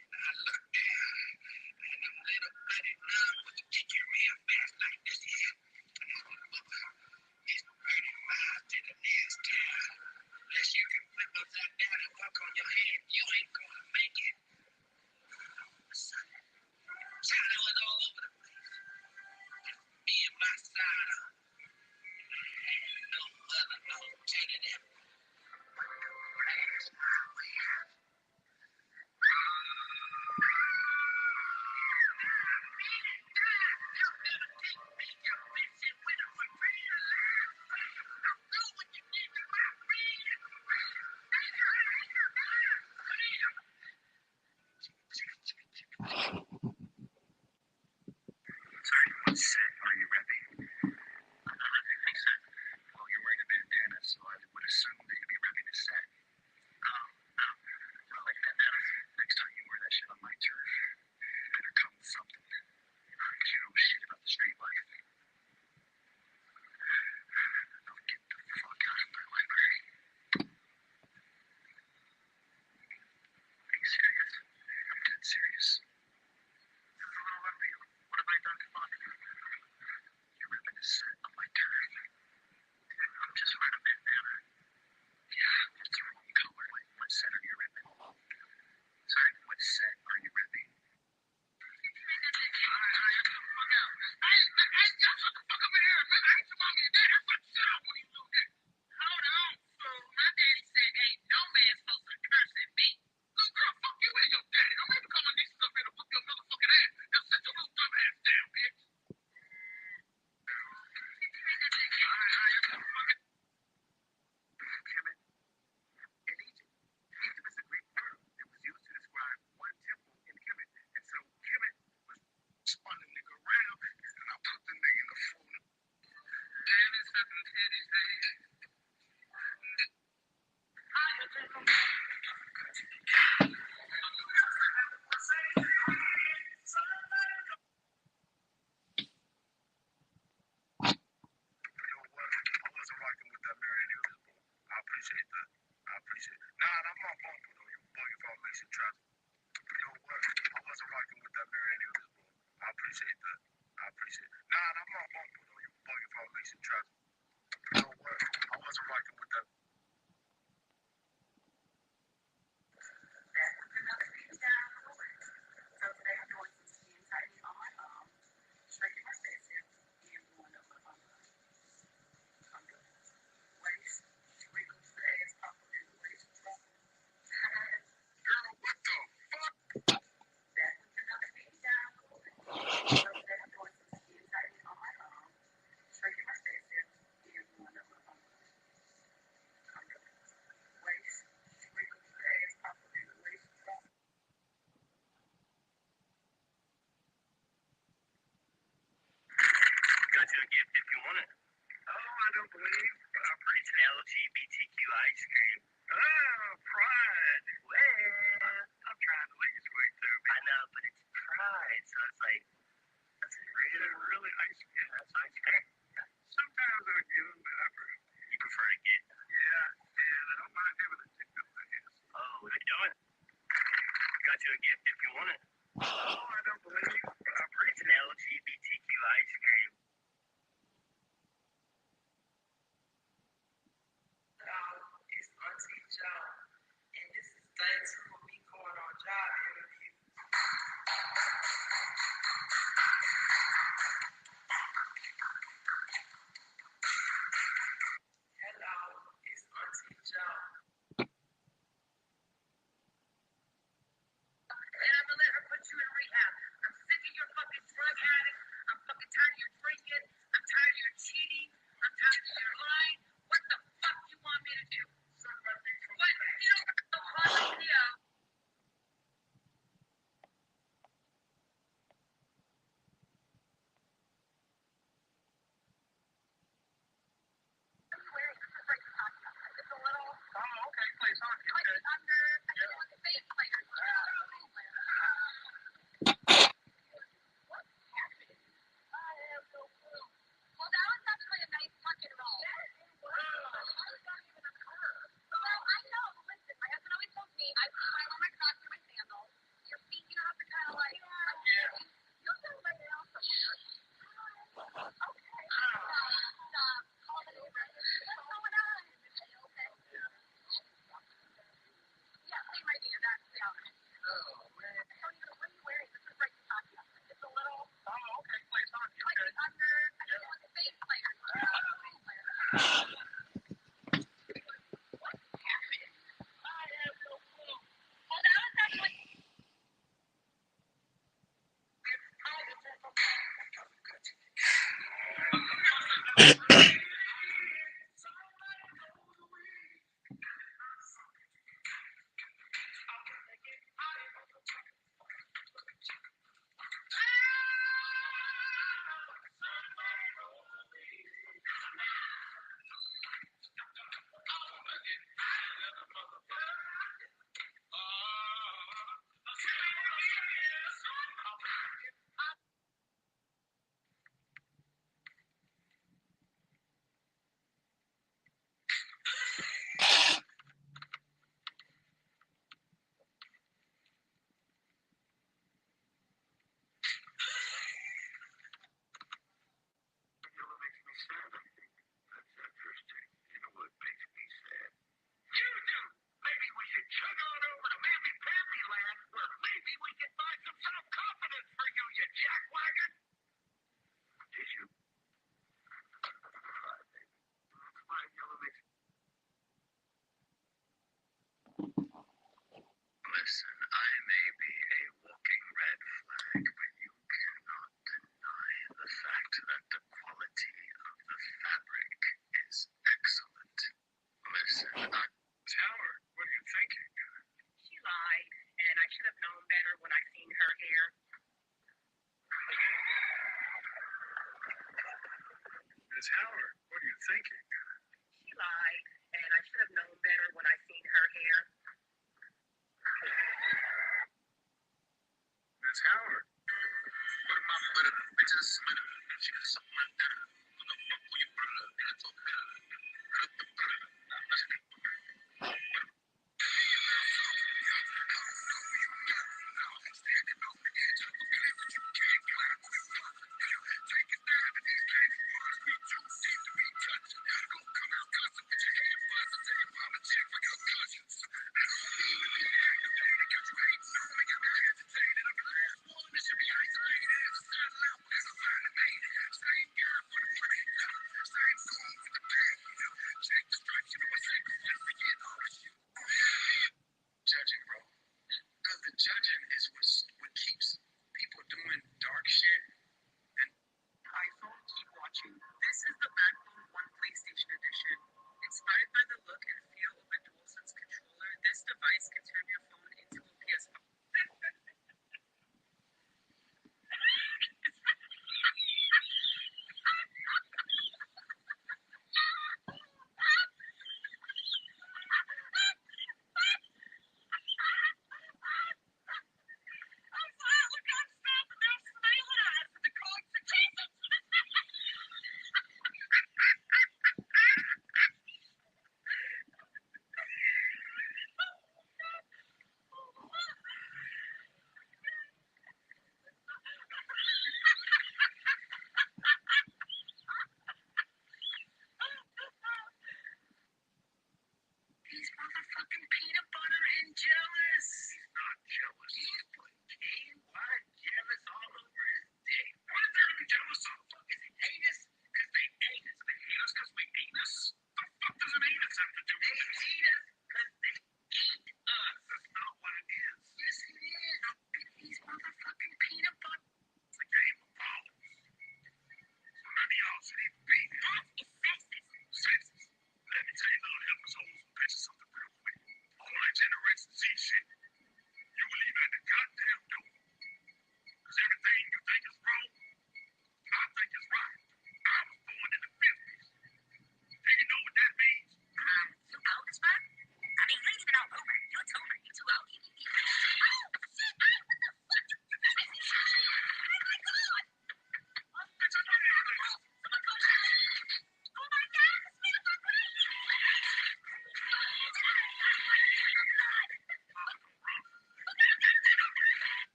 And I looked down, and them little bloody numbs was kicking real fast like this here. And I said, Bubba, it's 30 miles to the nearest town. Unless you can flip upside down and walk on your head, you ain't gonna make it. All of a sudden, Charlie was all over the place. Just me and my side on. No other alternative. Blast my way out. You'll never take me, you bitch, and win it for free alive. I know what you did to my friend. Sorry, what set are you repping? I'm not repping a set. Well, you're wearing a bandana, so I would assume that you'd be repping a set. Well, like bandana. Next time you wear that shit on my turf, you better come with something. Because you know shit about the street life. Now get the fuck out of my library. Are you serious? I'm dead serious. This is a little unreal. What have I done to fuck? You're ripping a set on my turf. Dude, I'm just wearing a bandana. Yeah, that's the wrong color. What set are you ripping? Sorry, what set are you ripping? Egypt is a Greek word that was used to describe one temple in Kemet. And so Kemet was spun the nigga around, and I put the nigga in the phone. Damn, it's fucking titties, baby. You know what? I wasn't rocking with that Marion Hills, bro. I appreciate that. I appreciate it. Nah, I'm not bumping though. You bug information traffic. You know what? I wasn't rocking with that Marion Hills, bro. I appreciate that. I appreciate it. Nah, I'm not bumping though. You bug information traffic. You know what? I wasn't rocking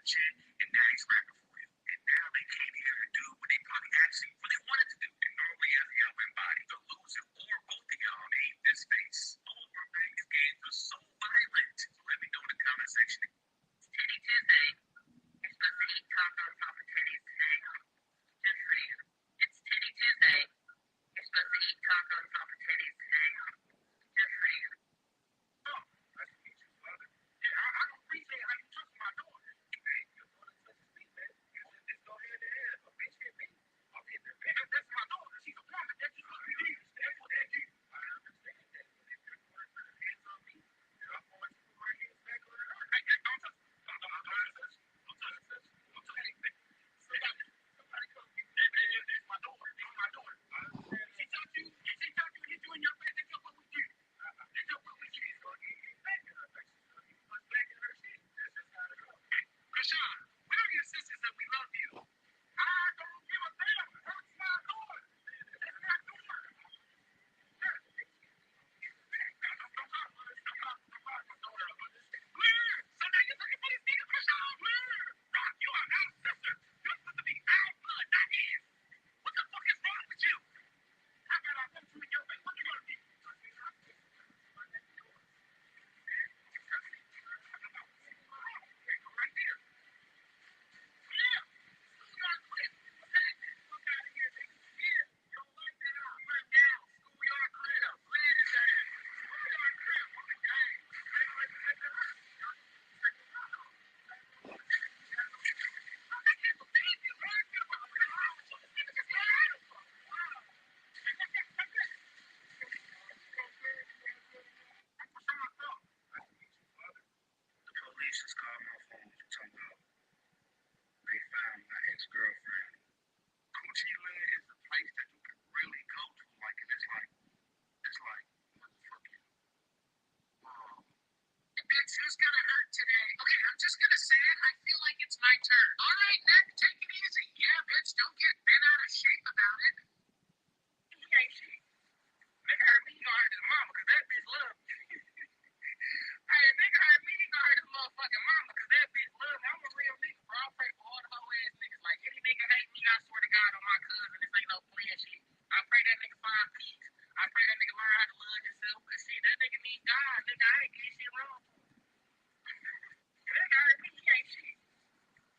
and shit, and daddy's scrapping for you. And now they came here to do what they probably actually really wanted to do. And normally after y'all win body, the loser or both of y'all made this face. All of our Vegas games are so violent. So let me know in the comment section. It's Titty Tuesday. You're supposed to eat tacos off of titties today. Just saying. It's Titty Tuesday. You're supposed to eat tacos off of titties today. Just saying. Oh, nice to meet you, father. Yeah, I don't appreciate how you took my daughter. Hey, your daughter touches me, man. You should just go hand in hand. A bitch hit me. I'll hit her back. That's my daughter. She's a woman. That's what it is. That's what that is. I understand that. But if you're going to put her hands on me, then I'm going to put my hands back on her. Hey, don't touch me. Don't touch me. Don't touch me. Don't touch me. Somebody come get me. That's my daughter. That's my daughter. I understand. She touched you. She touched you. Hit you in your face. That's just what we do. That's just what we do. So he ain't back in her face. He was back in her shit. That's just how it goes. Krishan, we're your sisters and we love you. I don't give a damn. That's my daughter. That's my daughter. So now you're looking for this nigga, Krishan? Rock, you are our sister. You're supposed to be our blood, not his. What the fuck is wrong with you? How about I punch you in your face? What you gonna do? Right there. Yeah. Schoolyard quit. What's that? Fuck out of here, nigga. Yeah. You don't like that? We're down. Schoolyard quit. Land his ass. Schoolyard quit. On the game. I can't believe you. What's wrong with you? This nigga just got out of here. Wow. The police just called my phone talking about they found my ex-girlfriend. Coochie Land is a place that you can really go to, like, and it's like, motherfucking, whoa. Bitch, who's gonna hurt today? Okay, I'm just gonna say it. I feel like it's my turn. All right, Nick, take it easy. Yeah, bitch, don't get bent out of shape about it. He ain't shit. Nigga hurt me, you gonna hurt his mama, cause that bitch love me. Hey, a nigga hurt me, he gonna hurt his motherfucking mama, cause that bitch love me. I'm a real nigga, bro. I pray for all the hoe ass niggas. Like, any nigga hate me, I swear to God on my cousin, this ain't no playing shit. I pray that nigga find peace. I pray that nigga learn how to love himself, cause shit, that nigga need God. Nigga, I ain't did shit wrong. Nigga hurt me, he ain't shit.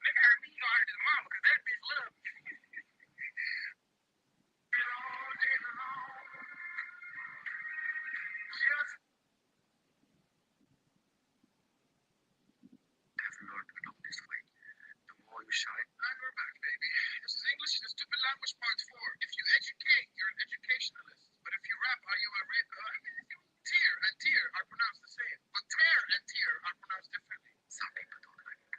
Nigga hurt me, he gonna hurt his mama, cause that bitch love me. All day long, just have learned to look this way. The more you shine. And we're back, baby. This is English, the stupid language part 4. If you educate, you're an educationalist. But if you rap, are you a rape? Tear and tear are pronounced the same. But tear and tear are pronounced differently. Some people don't like it.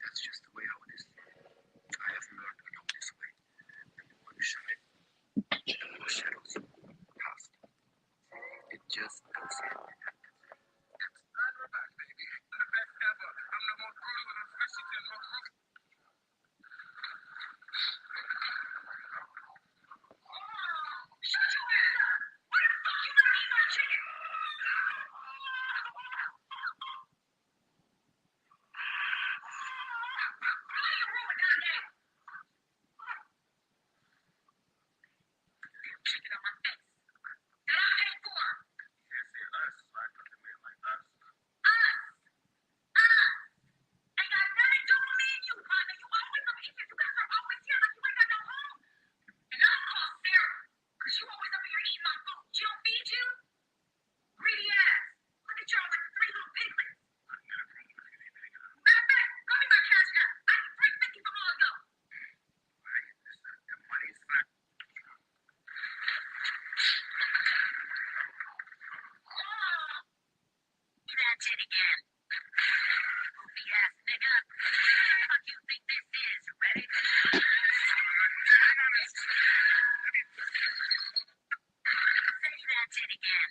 That's just the way how it is. I have learned to look this way. The more you shine, the more shadows you cast. It just goes hand in hand. And we're back, baby. The best ever. I'm the most brutal and efficient and most ruthless. Shut your ass up! What the fuck you gonna eat my chicken? Chicken on my face. That I paid for. You can't say us, so I put them in like us. Us! Ain't got nothing to do with me and you, partner. You always up here. You guys are always here like you ain't got no home. And I'm called Sarah. Cause you always up here eating my food. She don't feed you? Greedy ass. Look at y'all like 3 little piglets. Matter of fact, go get my cash app. I need $350 from all of y'all. Right, the money's fat. Do that shit again. Goofy ass nigga. Fuck you think this is? Ready? Say that shit again.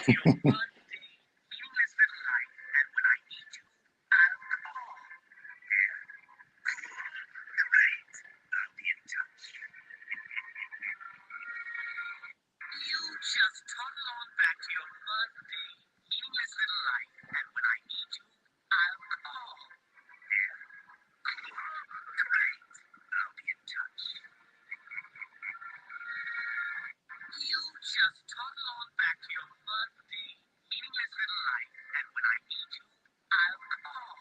your mundane, meaningless little life, and when I need you, I'll call. Yeah. Great. I'll be in touch. You just toddle on back to your mundane, meaningless little life, and when I need you, I'll call. Yeah. Great. I'll be in touch. You just toddle on back to your mundane, meaningless little life, and when I need you, I'll call.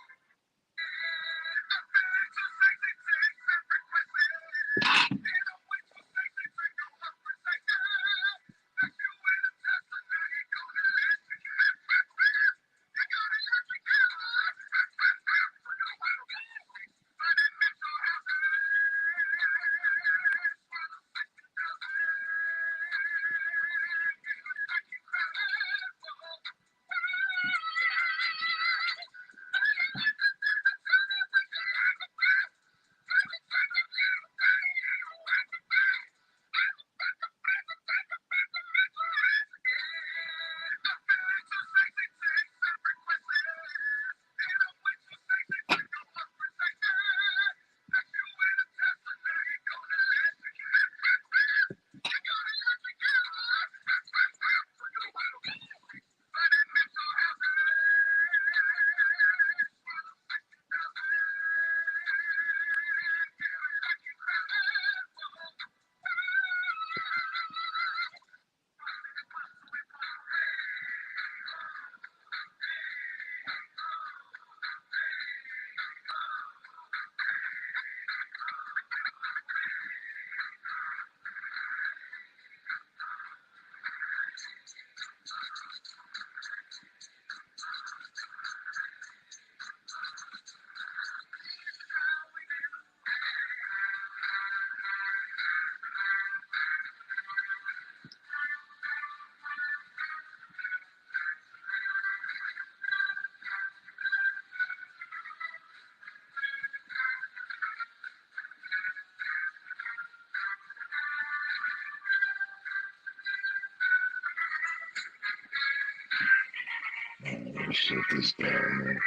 Shut this down, man.